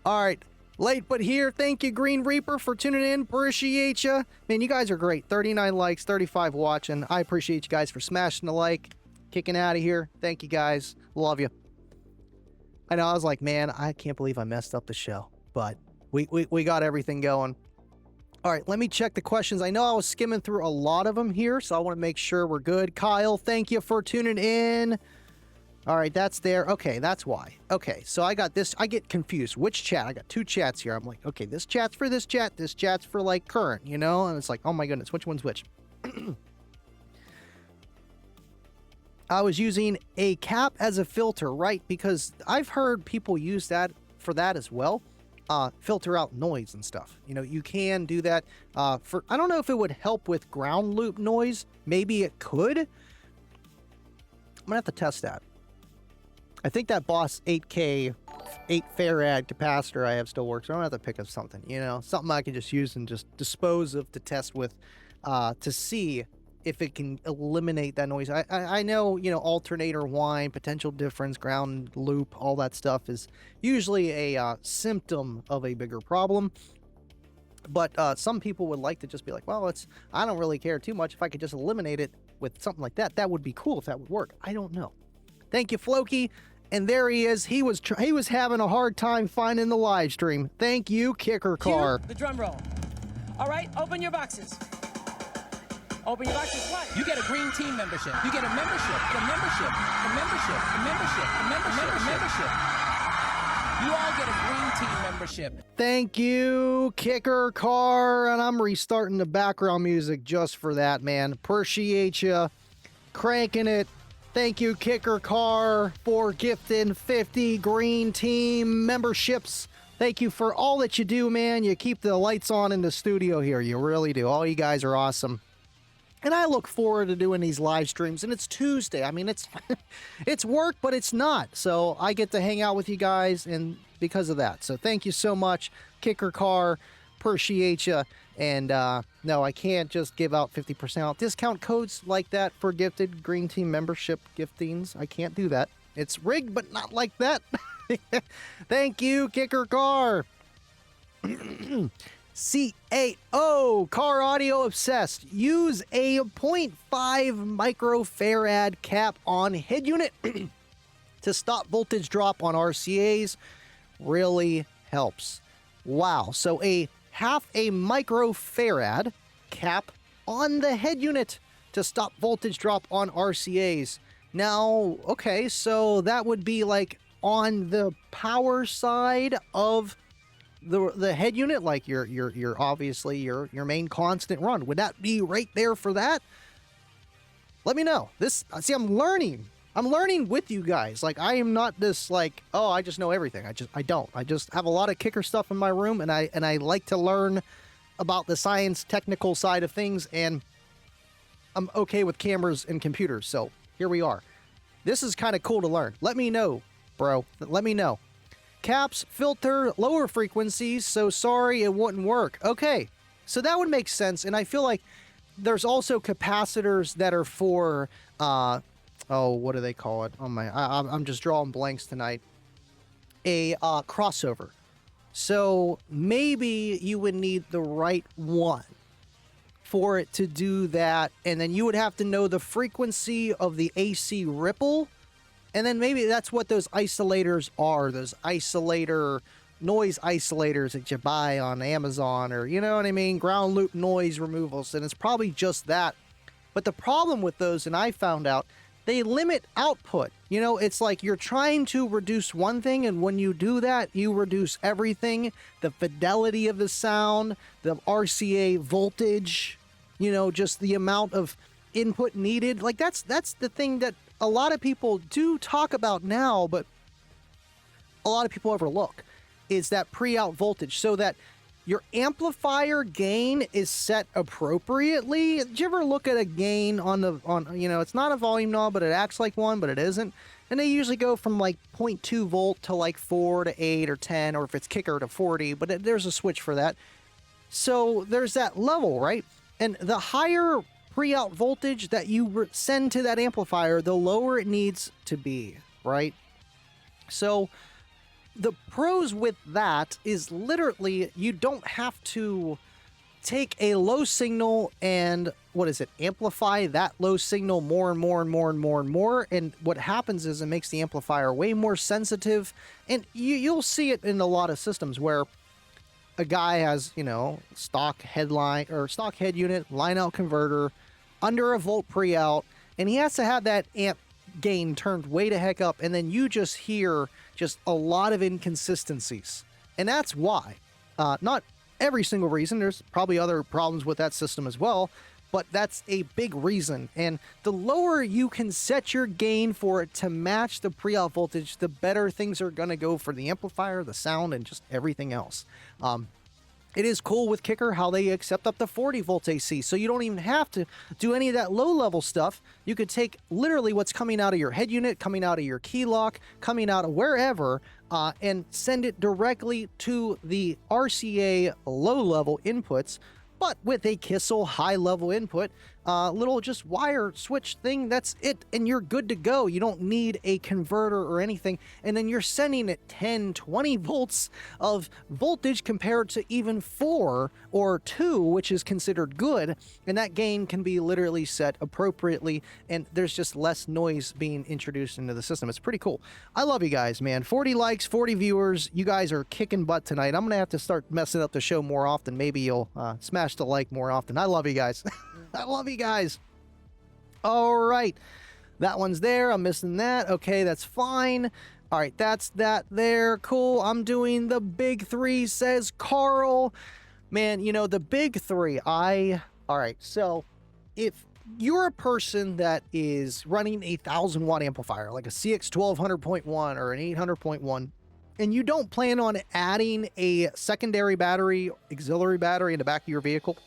All right. Late but here. Thank you, Green Reaper, for tuning in. Appreciate you. Man, you guys are great. 39 likes, 35 watching. I appreciate you guys for smashing the like. Kicking out of here. Thank you, guys. Love you. I know, I was like, man, I can't believe I messed up the show. But we got everything going. All right, let me check the questions. I know I was skimming through a lot of them here, so I want to make sure we're good. Kyle, thank you for tuning in. All right, that's there. Okay, that's why. Okay, so I got this. I get confused. Which chat? I got two chats here. I'm like, okay, this chat's for this chat. This chat's for, like, current, you know? And it's like, oh, my goodness, which one's which? I was using a cap as a filter, right? Because I've heard people use that for that as well. Filter out noise and stuff. You know, you can do that. I don't know if it would help with ground loop noise. Maybe it could. I'm gonna have to test that. I think that Boss 8K 8 farad capacitor I have still works. I don't have to pick up something, you know, something I can just use and just dispose of to test with, to see if it can eliminate that noise. I know, you know, alternator whine, potential difference, ground loop, all that stuff is usually a symptom of a bigger problem. But some people would like to just be like, well, I don't really care too much. If I could just eliminate it with something like that, that would be cool if that would work. I don't know. Thank you, Floki. And there he is. He was having a hard time finding the live stream. Thank you, Kicker Car. Cue the drum roll. All right, open your boxes. Open your boxes. What? You get a green team membership. You get a membership. The membership. The membership. The membership. The membership. The membership. You all get a green team membership. Thank you, Kicker Car. And I'm restarting the background music just for that, man. Appreciate you cranking it. Thank you, Kicker Car, for gifting 50 green team memberships. Thank you for all that you do, man. You keep the lights on in the studio here. You really do. All you guys are awesome. And I look forward to doing these live streams. And it's Tuesday. I mean, it's it's work, but it's not. So I get to hang out with you guys and because of that. So thank you so much, Kicker Car. Appreciate you. And no, I can't just give out 50% off discount codes like that for gifted green team membership giftings. I can't do that. It's rigged, but not like that. Thank you, Kicker Car. CAO, Car Audio Obsessed. Use a 0.5 microfarad cap on head unit to stop voltage drop on RCAs. Really helps. Wow. So a half a microfarad cap on the head unit to stop voltage drop on RCAs. Now, okay, so that would be like on the power side of the head unit, like your obviously your main constant run. Would that be right there for that? Let me know. I'm learning. I'm learning with you guys. Like, I am not this like, oh, I just know everything. I don't. I just have a lot of kicker stuff in my room, and I like to learn about the science technical side of things, and I'm okay with cameras and computers. So here we are. This is kind of cool to learn. Let me know, bro. Let me know. Caps filter lower frequencies, so sorry it wouldn't work. Okay, so that would make sense, and I feel like there's also capacitors that are for what do they call it? Oh my, I'm just drawing blanks tonight. A crossover. So maybe you would need the right one for it to do that, and then you would have to know the frequency of the AC ripple, and then maybe that's what those isolators are. Those noise isolators that you buy on Amazon, or you know what I mean, ground loop noise removals, and it's probably just that. But the problem with those, and I found out, they limit output. You know, it's like you're trying to reduce one thing, and when you do that, you reduce everything. The fidelity of the sound, the RCA voltage, you know, just the amount of input needed. Like, that's the thing that a lot of people do talk about now, but a lot of people overlook, is that pre-out voltage, so that your amplifier gain is set appropriately. Did you ever look at a gain on you know, it's not a volume knob, but it acts like one, but it isn't. And they usually go from like 0.2 volt to like 4 to 8 or 10, or if it's kicker to 40, but there's a switch for that. So there's that level, right? And the higher pre-out voltage that you send to that amplifier, the lower it needs to be, right? So the pros with that is literally you don't have to take a low signal and, amplify that low signal more and more and more and more and more. And what happens is it makes the amplifier way more sensitive. And you'll see it in a lot of systems where a guy has, you know, stock head unit, line out converter, under a volt pre-out, and he has to have that amp gain turned way to heck up, and then you just hear just a lot of inconsistencies. And that's why. Not every single reason. There's probably other problems with that system as well, but that's a big reason. And the lower you can set your gain for it to match the pre-out voltage, the better things are going to go for the amplifier, the sound, and just everything else. It is cool with Kicker how they accept up to 40 volts AC, so you don't even have to do any of that low-level stuff. You could take literally what's coming out of your head unit, coming out of your key lock, coming out of wherever, and send it directly to the RCA low-level inputs, but with a Kissel high-level input, little just wire switch thing. That's it, and you're good to go. You don't need a converter or anything. And then you're sending it 10, 20 volts of voltage compared to even 4 or 2, which is considered good. And that gain can be literally set appropriately, and there's just less noise being introduced into the system. It's pretty cool. I love you guys, man. 40 likes, 40 viewers. You guys are kicking butt tonight. I'm gonna have to start messing up the show more often. Maybe you'll smash the like more often. I love you guys. I love you guys. All right, that one's there. I'm missing that. Okay, that's fine. All right, that's that there. Cool. I'm doing the big 3, says Carl. Man, you know, the big 3, all right, so if you're a person that is running a 1,000-watt amplifier, like a CX 1200.1 or an 800.1, and you don't plan on adding a secondary battery, auxiliary battery in the back of your vehicle,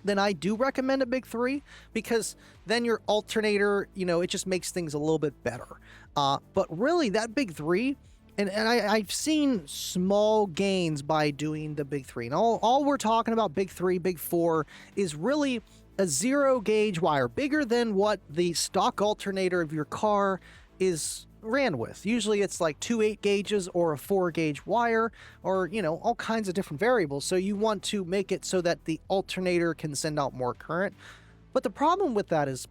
then I do recommend a big 3, because then your alternator, you know, it just makes things a little bit better. But really, that big 3, and I've seen small gains by doing the big 3. And all we're talking about, big 3, big 4, is really a 0 gauge wire, bigger than what the stock alternator of your car is ran with. Usually it's like 2 8 gauges or a 4 gauge wire, or, you know, all kinds of different variables. So you want to make it so that the alternator can send out more current. But the problem with that is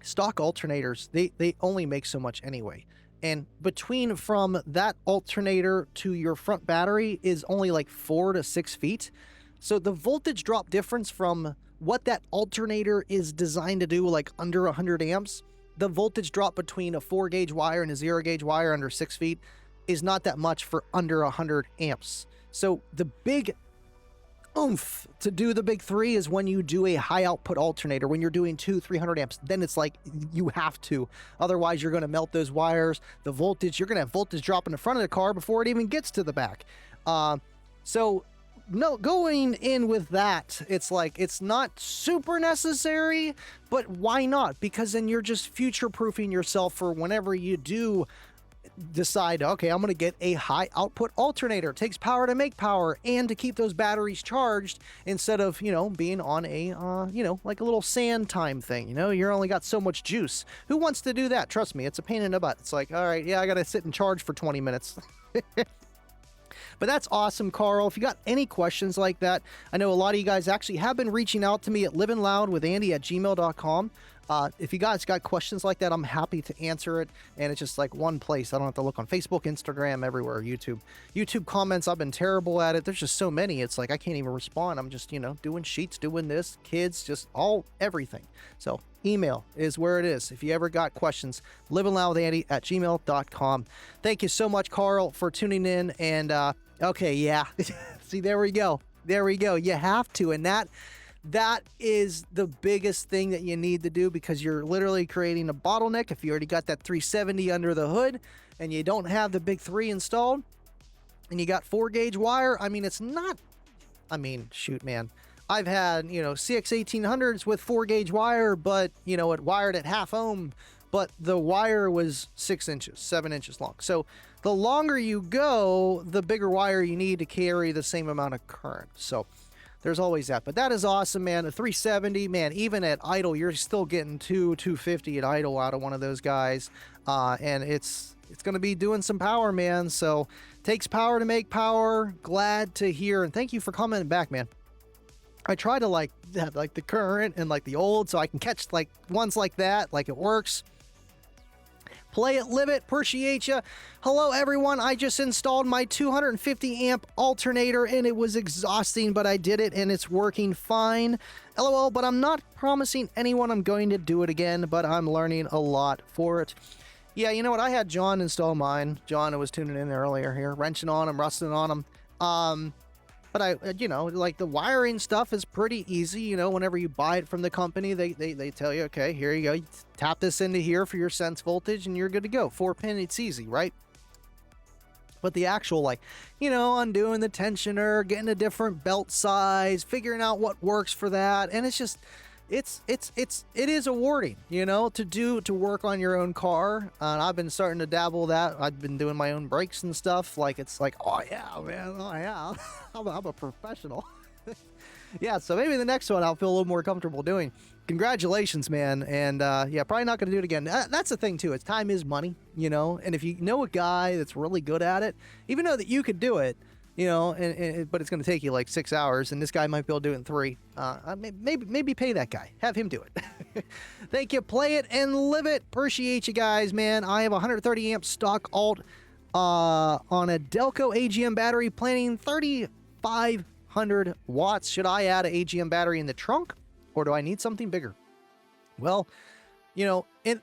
stock alternators, they only make so much anyway. And between from that alternator to your front battery is only like 4 to 6 feet. So the voltage drop difference from what that alternator is designed to do, like under 100 amps, the voltage drop between a 4 gauge wire and a 0 gauge wire under 6 feet is not that much for under 100 amps. So the big oomph to do the big 3 is when you do a high output alternator, when you're doing 200-300 amps. Then it's like you have to, otherwise you're going to melt those wires. The voltage, you're going to have voltage drop in the front of the car before it even gets to the back. So no, going in with that, it's like, it's not super necessary, but why not? Because then you're just future-proofing yourself for whenever you do decide, okay, I'm going to get a high output alternator. It takes power to make power and to keep those batteries charged, instead of, you know, being on a, you know, like a little sand time thing. You know, you're only got so much juice. Who wants to do that? Trust me, it's a pain in the butt. It's like, all right, yeah, I got to sit and charge for 20 minutes. But that's awesome, Carl. If you got any questions like that, I know a lot of you guys actually have been reaching out to me at livingloudwithandy@gmail.com. If you guys got questions like that, I'm happy to answer it. And it's just like one place. I don't have to look on Facebook, Instagram, everywhere, YouTube. YouTube comments, I've been terrible at it. There's just so many. It's like I can't even respond. I'm just, you know, doing sheets, doing this, kids, just everything. So email is where it is. If you ever got questions, livingloudwithandy@gmail.com. Thank you so much, Carl, for tuning in. And okay, yeah. See, there we go. There we go. You have to. And that is the biggest thing that you need to do, because you're literally creating a bottleneck. If you already got that 370 under the hood and you don't have the big 3 installed and you got 4 gauge wire, I mean, it's not, I mean, shoot, man. I've had, you know, CX 1800s with 4 gauge wire, but, you know, it wired at half ohm, but the wire was 6 inches, 7 inches long. So the longer you go, the bigger wire you need to carry the same amount of current. So there's always that. But that is awesome, man. The 370, man, even at idle, you're still getting 250 at idle out of one of those guys. And it's going to be doing some power, man. So takes power to make power. Glad to hear. And thank you for commenting back, man. I try to like have like the current and like the old, so I can catch like ones like that, like it works. Play it, live it, appreciate ya. Hello, everyone. I just installed my 250 amp alternator and it was exhausting, but I did it and it's working fine. LOL, but I'm not promising anyone I'm going to do it again, but I'm learning a lot for it. Yeah, you know what? I had John install mine. John was tuning in earlier here, wrenching on him, rusting on him. But I, you know, like the wiring stuff is pretty easy. You know, whenever you buy it from the company, they tell you, okay, here you go. You tap this into here for your sense voltage and you're good to go. 4-pin, it's easy, right? But the actual, like, you know, undoing the tensioner, getting a different belt size, figuring out what works for that. And it's just, it is rewarding, you know, to work on your own car. And I've been starting to dabble that. I've been doing my own brakes and stuff. Like, it's like, oh yeah, man, oh yeah, I'm a professional. Yeah, so maybe the next one I'll feel a little more comfortable doing. Congratulations, man. And yeah, probably not going to do it again. That's the thing, too. Time is money, you know? And if you know a guy that's really good at it, even though that you could do it, you know, but it's going to take you like 6 hours, and this guy might be able to do it in 3. Maybe pay that guy. Have him do it. Thank you. Play it and live it. Appreciate you guys, man. I have 130 amp stock alt on a Delco AGM battery, planning 3,500 watts. Should I add an AGM battery in the trunk, or do I need something bigger? Well, you know, in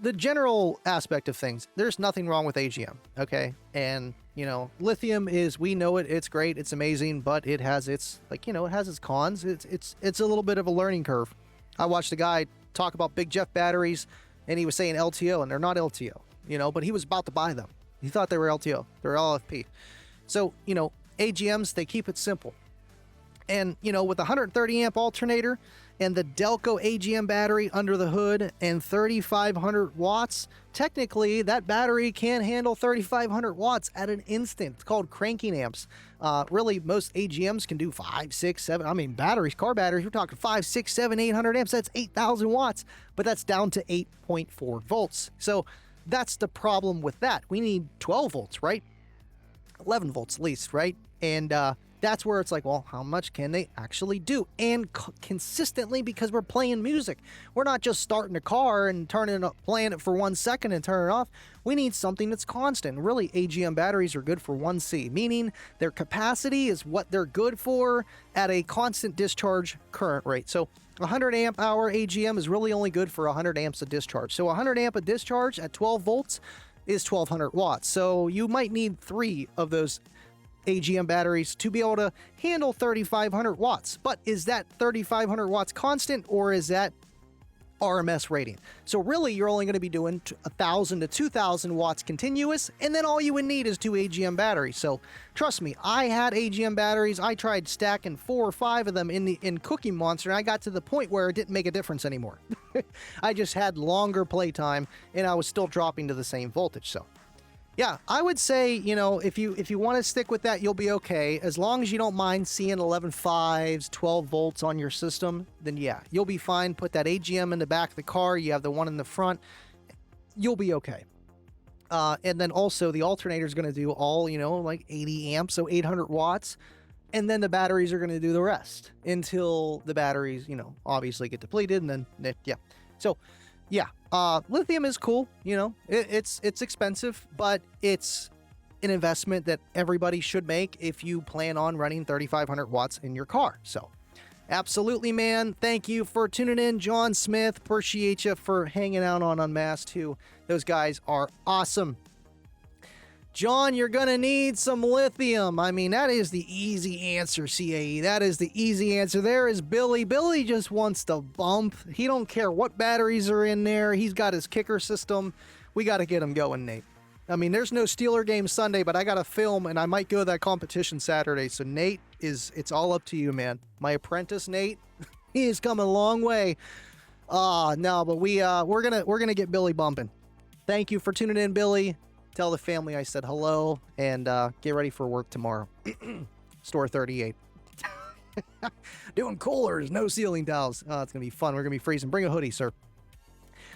the general aspect of things, there's nothing wrong with AGM, okay? And, you know, lithium is, we know it, it's great, it's amazing, but it has its, like, you know, it has its cons. It's a little bit of a learning curve. I watched a guy talk about Big Jeff batteries, and he was saying LTO, and they're not LTO, you know, but he was about to buy them. He thought they were LTO. They're LFP. So, you know, AGMs, they keep it simple. And, you know, with a 130 amp alternator and the Delco AGM battery under the hood and 3,500 watts, technically that battery can handle 3,500 watts at an instant. It's called cranking amps. Really, most AGMs can do 5, 6, 7. I mean, batteries, car batteries, we're talking 5, 6, 7, 800 amps. That's 8,000 watts, but that's down to 8.4 volts. So that's the problem with that. We need 12 volts, right? 11 volts at least, right? And that's where it's like, well, how much can they actually do? And consistently, because we're playing music. We're not just starting a car and playing it for 1 second and turning it off. We need something that's constant. Really, AGM batteries are good for 1C, meaning their capacity is what they're good for at a constant discharge current rate. So 100 amp hour AGM is really only good for 100 amps of discharge. So 100 amp of discharge at 12 volts is 1,200 watts. So you might need 3 of those AGM batteries to be able to handle 3,500 watts. But is that 3,500 watts constant, or is that RMS rating? So really, you're only going to be doing 1,000 to 2,000 watts continuous, and then all you would need is 2 AGM batteries. So trust me, I had AGM batteries. I tried stacking 4 or 5 of them in Cookie Monster, and I got to the point where it didn't make a difference anymore. I just had longer playtime, and I was still dropping to the same voltage. So yeah, I would say, you know, if you want to stick with that, you'll be okay. As long as you don't mind seeing 11.5s, 12 volts on your system, then yeah, you'll be fine. Put that AGM in the back of the car. You have the one in the front. You'll be okay. And then also the alternator is going to do all, you know, like 80 amps, so 800 watts. And then the batteries are going to do the rest until the batteries, you know, obviously get depleted. And then, yeah. So, yeah, lithium is cool. You know, it's expensive, but it's an investment that everybody should make if you plan on running 3,500 watts in your car. So absolutely, man. Thank you for tuning in, John Smith. Appreciate you for hanging out on Unmasked too. Those guys are awesome. John, you're going to need some lithium. I mean, that is the easy answer, CAE. That is the easy answer. There is Billy. Billy just wants to bump. He don't care what batteries are in there. He's got his kicker system. We got to get him going, Nate. I mean, there's no Steeler game Sunday, but I got to film, and I might go to that competition Saturday. So, Nate, it's all up to you, man. My apprentice, Nate, he has come a long way. No, but we're gonna get Billy bumping. Thank you for tuning in, Billy. Tell the family I said hello, and get ready for work tomorrow. Store 38. Doing coolers, no ceiling towels. Oh, it's going to be fun. We're going to be freezing. Bring a hoodie, sir.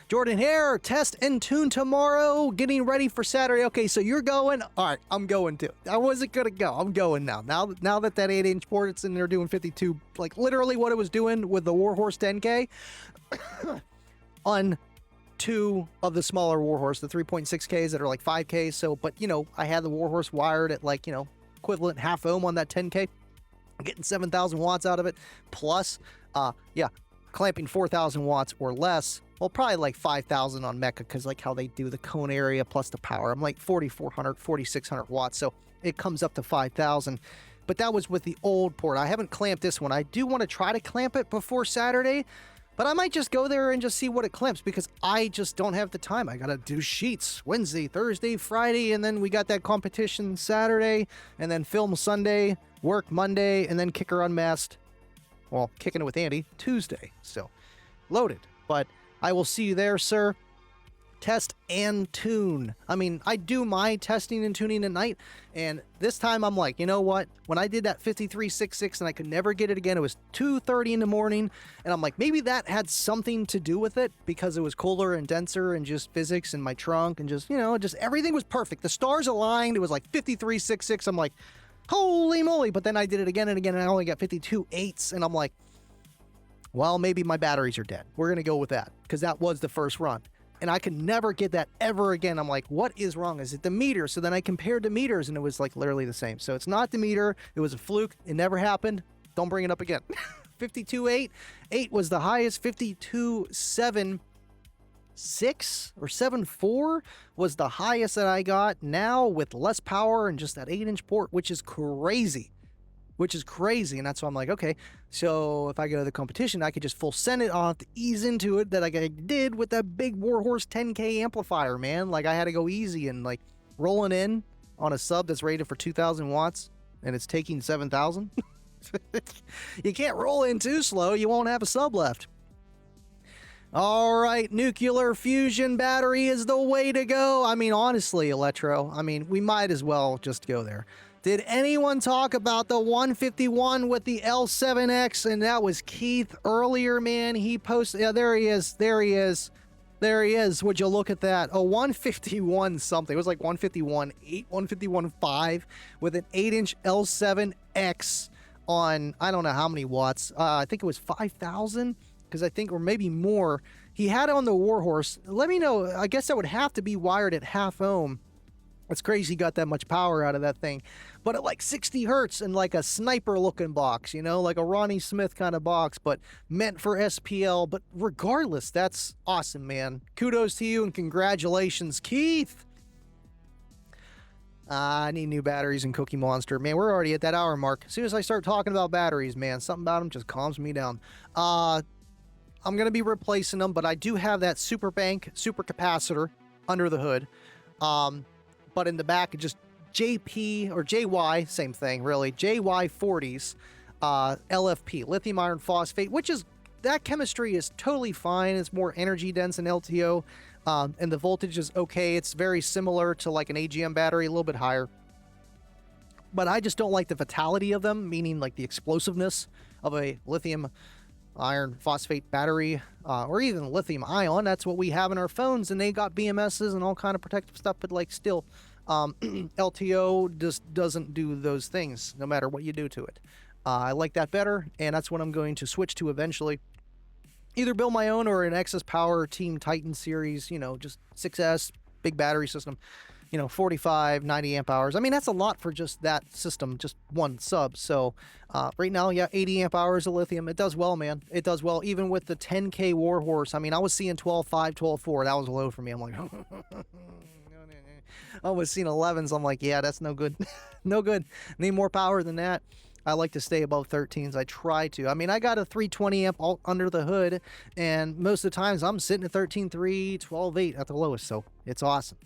Jordan Hare, test and tune tomorrow. Getting ready for Saturday. Okay, so you're going. All right, I'm going too. I wasn't going to go. I'm going now. Now that 8-inch port, it's in there doing 52, like literally what it was doing with the Warhorse 10K on 2 of the smaller Warhorse, the 3.6Ks that are like 5K. So, but you know, I had the Warhorse wired at like, you know, equivalent half ohm on that 10K. I'm getting 7,000 watts out of it. Plus, yeah, clamping 4,000 watts or less. Well, probably like 5,000 on Mecha, because like how they do the cone area plus the power. I'm like 4,400, 4,600 watts. So it comes up to 5,000. But that was with the old port. I haven't clamped this one. I do want to try to clamp it before Saturday. But I might just go there and just see what it clamps, because I just don't have the time. I got to do sheets Wednesday, Thursday, Friday, and then we got that competition Saturday, and then film Sunday, work Monday, and then kicker unmasked. Well, kicking it with Andy Tuesday. So loaded. But I will see you there, sir. test and tune. I mean, I do my testing and tuning at night, and this time I'm like, you know what? When I did that 5366 and I could never get it again, it was 2:30 in the morning, and I'm like, maybe that had something to do with it because it was cooler and denser and just physics in my trunk and just, just everything was perfect. The stars aligned. It was like 5366. I'm like, holy moly. But then I did it again and again, and I only got 52.8s, and I'm like, well, maybe my batteries are dead. We're going to go with that because that was the first run. And I could never get that ever again. I'm like, what is wrong? Is it the meter? So then I compared the meters, and it was like literally the same. So it's not the meter. It was a fluke. It never happened. Don't bring it up again. 52.8. 8 was the highest. 52.7. 6 or 7.4 was the highest that I got. Now with less power and just that 8-inch port, which is crazy. And that's why I'm like, okay, so if I go to the competition, I could just full send it. I'll have to ease into it that I did with that big Warhorse 10K amplifier, man. Like I had to go easy and like rolling in on a sub that's rated for 2,000 watts and it's taking 7,000. You can't roll in too slow. You won't have a sub left. All right, nuclear fusion battery is the way to go. I mean, honestly, Electro, I mean, we might as well just go there. Did anyone talk about the 151 with the L7X? And that was Keith earlier, man. He posted, yeah, there he is. Would you look at that? A 151 something. It was like 151.8, 151.5 with an 8-inch L7X on, I don't know how many watts. I think it was 5,000. Because I think, or maybe more, he had it on the Warhorse. Let me know. I guess that would have to be wired at half ohm. It's crazy he got that much power out of that thing. But at like 60 hertz and like a sniper looking box, like a Ronnie Smith kind of box, but meant for SPL. But regardless, that's awesome, man. Kudos to you and congratulations, Keith. I need new batteries in Cookie Monster. Man, we're already at that hour mark. As soon as I start talking about batteries, man, something about them just calms me down. I'm going to be replacing them, but I do have that super capacitor under the hood. But in the back, just JP or JY, same thing, really. JY40s, LFP, lithium iron phosphate, which is, that chemistry is totally fine. It's more energy dense than LTO. And the voltage is okay. It's very similar to like an AGM battery, a little bit higher. But I just don't like the vitality of them, meaning like the explosiveness of a lithium iron phosphate battery, or even lithium ion. That's what we have in our phones, and they got BMSs and all kind of protective stuff, but like still, LTO just doesn't do those things no matter what you do to it. I like that better, and that's what I'm going to switch to eventually. Either build my own or an Excess Power Team Titan series, just 6S, big battery system, 45, 90 amp hours. I mean, that's a lot for just that system, just one sub. So right now, yeah, 80 amp hours of lithium. It does well, man. It does well. Even with the 10K Warhorse. I mean, I was seeing 12.5, 12.4. That was low for me. I'm like, I was seeing 11s. I'm like, yeah, that's no good. No good. Need more power than that. I like to stay above 13s. I try to. I mean, I got a 320 amp all under the hood, and most of the times I'm sitting at 13.3, 12.8 at the lowest. So it's awesome.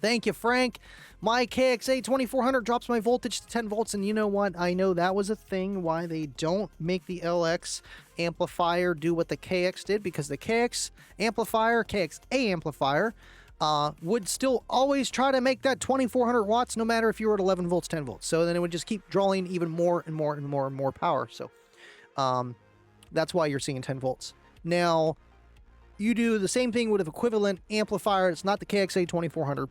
Thank you, Frank. My KXA 2400 drops my voltage to 10 volts, and you know what? I know that was a thing why they don't make the LX amplifier do what the KX did, because the KX amplifier, KXA amplifier, would still always try to make that 2400 watts no matter if you were at 11 volts, 10 volts. So then it would just keep drawing even more and more and more and more power. So that's why you're seeing 10 volts. Now, you do the same thing with an equivalent amplifier. It's not the KXA 2400.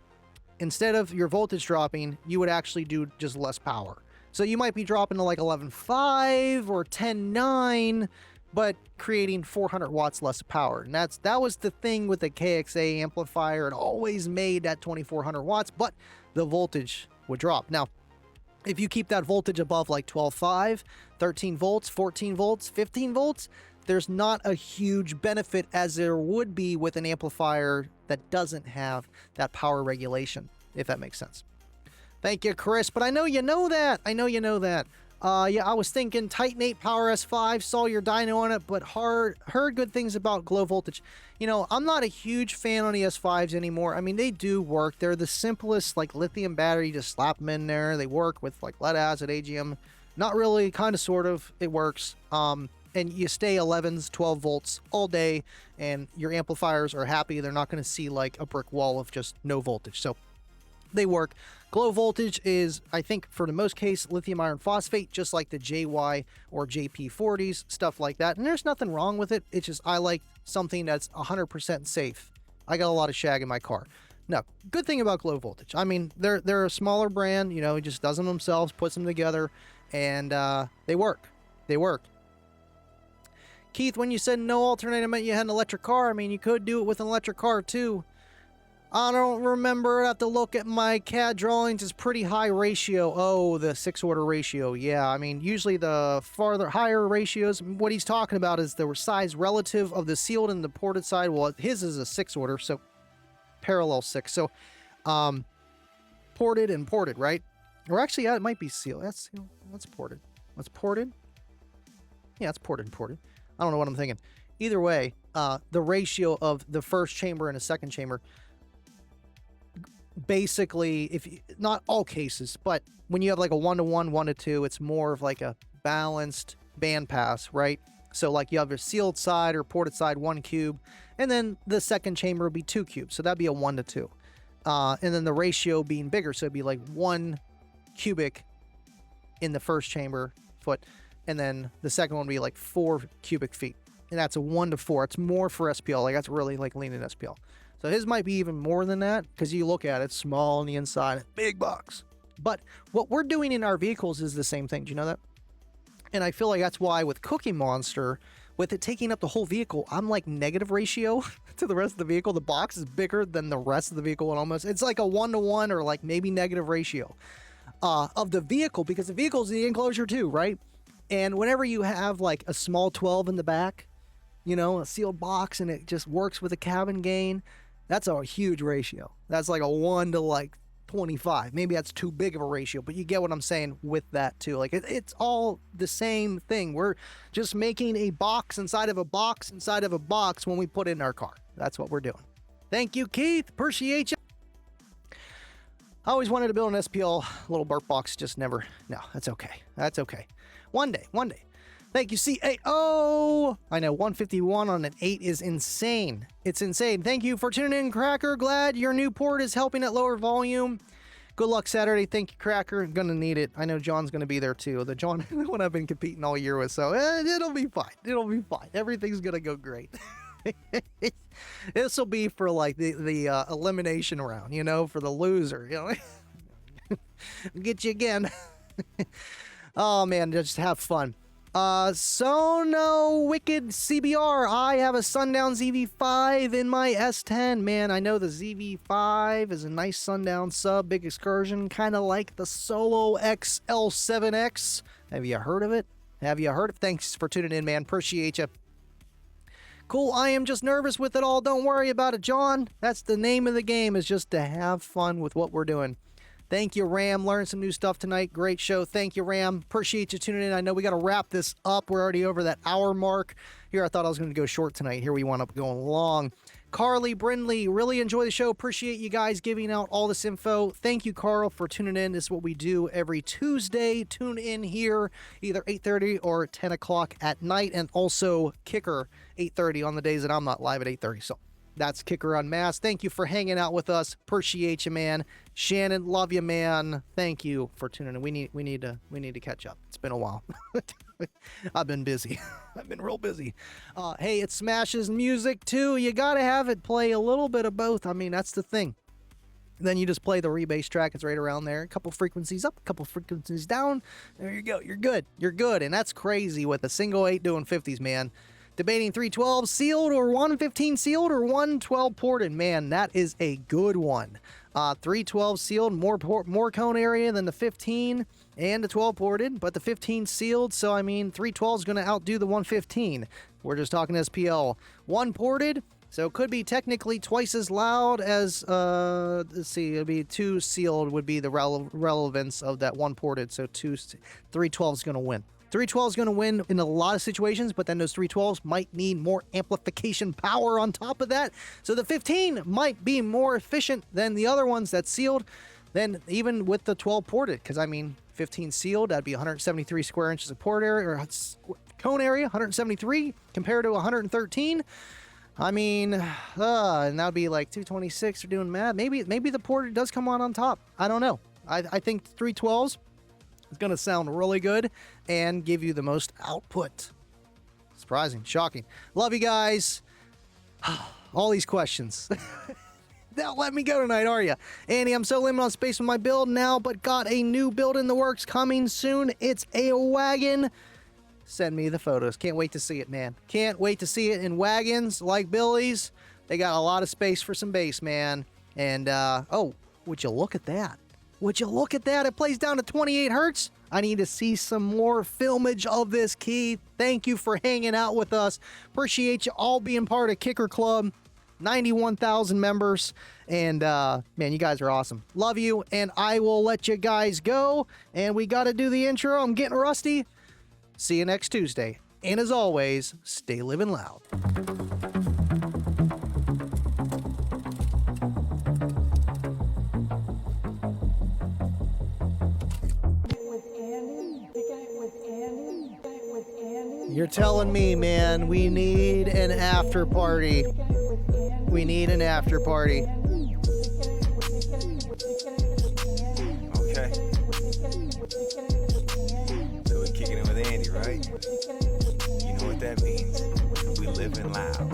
Instead of your voltage dropping, you would actually do just less power. So you might be dropping to like 11.5 or 10.9, but creating 400 watts less power. And that was the thing with the KXA amplifier. It always made that 2400 watts, but the voltage would drop. Now, if you keep that voltage above like 12.5, 13 volts, 14 volts, 15 volts, there's not a huge benefit as there would be with an amplifier that doesn't have that power regulation, if that makes sense. Thank you, Chris. But I know you know that. Yeah, I was thinking Titan 8 Power S5, saw your dyno on it, but heard good things about glow voltage. I'm not a huge fan on the S5s anymore. I mean, they do work. They're the simplest, like, lithium battery. Just slap them in there. They work with, like, lead acid, AGM. Not really, kind of, sort of. It works. and you stay 11s, 12 volts all day, and your amplifiers are happy. They're not going to see like a brick wall of just no voltage. So they work. Glow voltage is, I think, for the most case, lithium iron phosphate, just like the JY or JP40s, stuff like that. And there's nothing wrong with it. It's just I like something that's 100% safe. I got a lot of shag in my car. No, good thing about glow voltage. I mean, they're a smaller brand. You know, it just does them themselves, puts them together, and they work. They work. Keith, when you said no alternator meant you had an electric car, I mean, you could do it with an electric car too. I don't remember. I have to look at my CAD drawings. It's pretty high ratio. Oh, the 6-order ratio. Yeah, I mean, usually the higher ratios, what he's talking about is the size relative of the sealed and the ported side. Well, his is a 6-order, so parallel 6. So, ported and ported, right? Or actually, it might be sealed. That's sealed. That's ported. That's ported? Yeah, it's ported and ported. I don't know what I'm thinking. Either way, the ratio of the first chamber and the second chamber, basically, if not all cases, but when you have like a 1-to-1, 1-to-2, it's more of like a balanced bandpass, right? So like you have your sealed side or ported side 1 cube, and then the second chamber would be 2 cubes, so that'd be a 1-to-2. And then the ratio being bigger, so it'd be like 1 cubic in the first chamber foot, and then the second one would be like 4 cubic feet, and that's a 1-to-4. It's more for SPL, like that's really like leaning SPL. So his might be even more than that, because you look at it, small on the inside, big box. But what we're doing in our vehicles is the same thing. Do you know that? And I feel like that's why with Cookie Monster, with it taking up the whole vehicle, I'm like negative ratio to the rest of the vehicle. The box is bigger than the rest of the vehicle, and almost it's like a 1-to-1 or like maybe negative ratio of the vehicle, because the vehicle is the enclosure too, right? And whenever you have like a small 12 in the back, you know, a sealed box, and it just works with a cabin gain, that's a huge ratio. That's like a 1 to like 25. Maybe that's too big of a ratio, but you get what I'm saying with that too. Like it's all the same thing. We're just making a box inside of a box inside of a box when we put it in our car. That's what we're doing. Thank you, Keith. Appreciate you. I always wanted to build an SPL little burp box, just never. No, that's okay. That's okay. One day. Thank you, CAO. I know 151 on an 8 is insane. It's insane. Thank you for tuning in, Cracker. Glad your new port is helping at lower volume. Good luck Saturday. Thank you, Cracker. Gonna need it. I know John's gonna be there too. The John one I've been competing all year with, so it'll be fine. It'll be fine. Everything's gonna go great. This will be for like the elimination round, you know, for the loser. You know, get you again. Oh man, just have fun. Sono Wicked CBR. I have a Sundown ZV5 in my S10. Man, I know the ZV5 is a nice Sundown sub, big excursion, kind of like the Solo XL7X. Have you heard of it? Thanks for tuning in, man. Appreciate you. Cool. I am just nervous with it all. Don't worry about it, John. That's the name of the game, is just to have fun with what we're doing. Thank you, Ram. Learned some new stuff tonight. Great show. Thank you, Ram. Appreciate you tuning in. I know we got to wrap this up. We're already over that hour mark. Here, I thought I was going to go short tonight. Here we wound up going long. Carly Brindley, really enjoy the show. Appreciate you guys giving out all this info. Thank you, Carl, for tuning in. This is what we do every Tuesday. Tune in here either 8:30 or 10 o'clock at night, and also Kicker 8:30 on the days that I'm not live at 8:30. So that's Kicker Unmasked. Thank you for hanging out with us. Appreciate you, man. Shannon, love you, man. Thank you for tuning in. We need to catch up. It's been a while. I've been busy. I've been real busy. Hey, it smashes music too. You gotta have it play a little bit of both. I mean, that's the thing. Then you just play the rebase track. It's right around there. A couple frequencies up, a couple frequencies down. There you go. You're good. You're good. And that's crazy with a single 8 doing 50s, man. Debating 312 sealed or 115 sealed or 112 ported. Man, that is a good one. 312 sealed, more cone area than the 15 and the 12 ported, but the 15 sealed, so I mean 312 is going to outdo the 115. We're just talking SPL. 1 ported, so it could be technically twice as loud as, let's see, it'll be 2 sealed would be the relevance of that 1 ported, so 312 is going to win. 312 is going to win in a lot of situations, but then those 312s might need more amplification power on top of that. So the 15 might be more efficient than the other ones that sealed, than even with the 12 ported. Because, I mean, 15 sealed, that'd be 173 square inches of port area, or Cone area, 173 compared to 113. I mean, and that would be like 226. They're doing math. Maybe the Porter does come on top. I don't know. I think 312s is going to sound really good and give you the most output. Surprising, shocking. Love you guys. All these questions. Don't let me go tonight, are you? Andy, I'm so limited on space with my build now, but got a new build in the works coming soon. It's a wagon. Send me the photos. Can't wait to see it, man. Can't wait to see it in wagons like Billy's. They got a lot of space for some bass, man. And, oh, would you look at that? Would you look at that? It plays down to 28 hertz. I need to see some more filmage of this key. Thank you for hanging out with us. Appreciate you all being part of Kicker Club. 91,000 members. And, man, you guys are awesome. Love you. And I will let you guys go. And we got to do the intro. I'm getting rusty. See you next Tuesday. And as always, stay living loud. You're telling me, man, we need an after party. We need an after party. Okay. So we're kicking it with Andy, right? You know what that means. We living loud.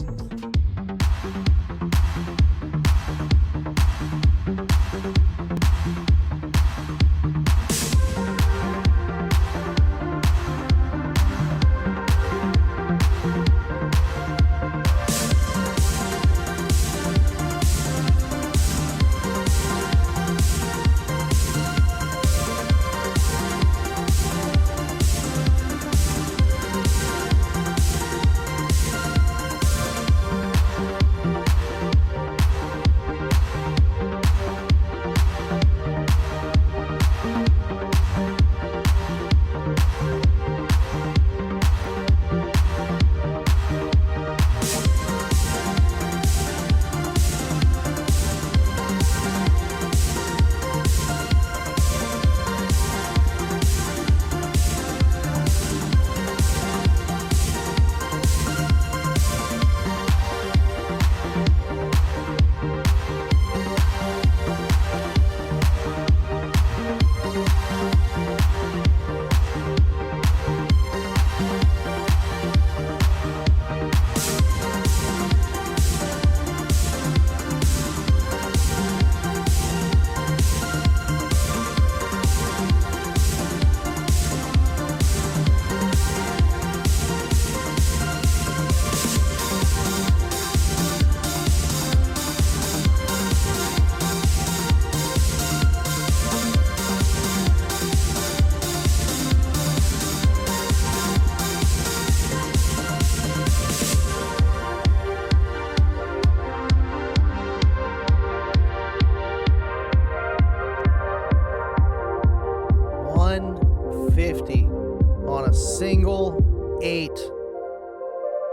Single 8.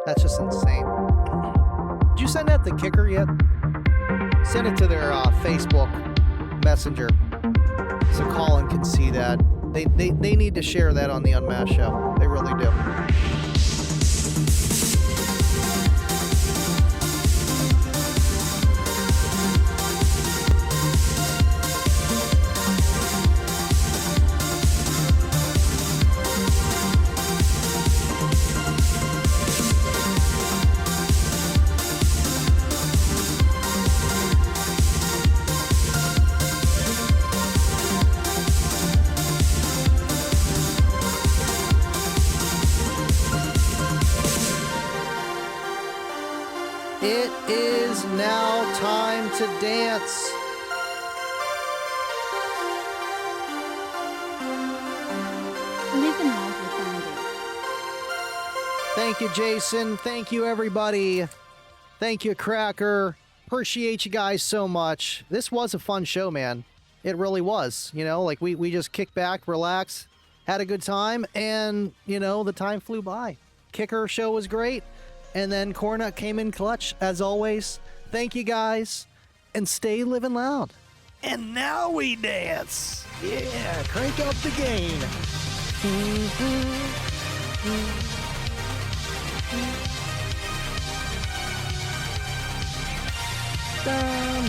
That's just insane. Did you send that to Kicker yet? Send it to their Facebook Messenger so Colin can see that. They need to share that on the UnMasked show. They really do. It is now time to dance. Living life with Andy. Thank you, Jason. Thank you, everybody. Thank you, Cracker. Appreciate you guys so much. This was a fun show, man. It really was. You know, like we just kicked back, relaxed, had a good time, and, you know, the time flew by. Kicker show was great. And then Cornut came in clutch, as always. Thank you, guys. And stay living loud. And now we dance. Yeah, crank up the gain.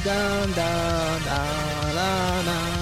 dun, dun, dun, dun, dun.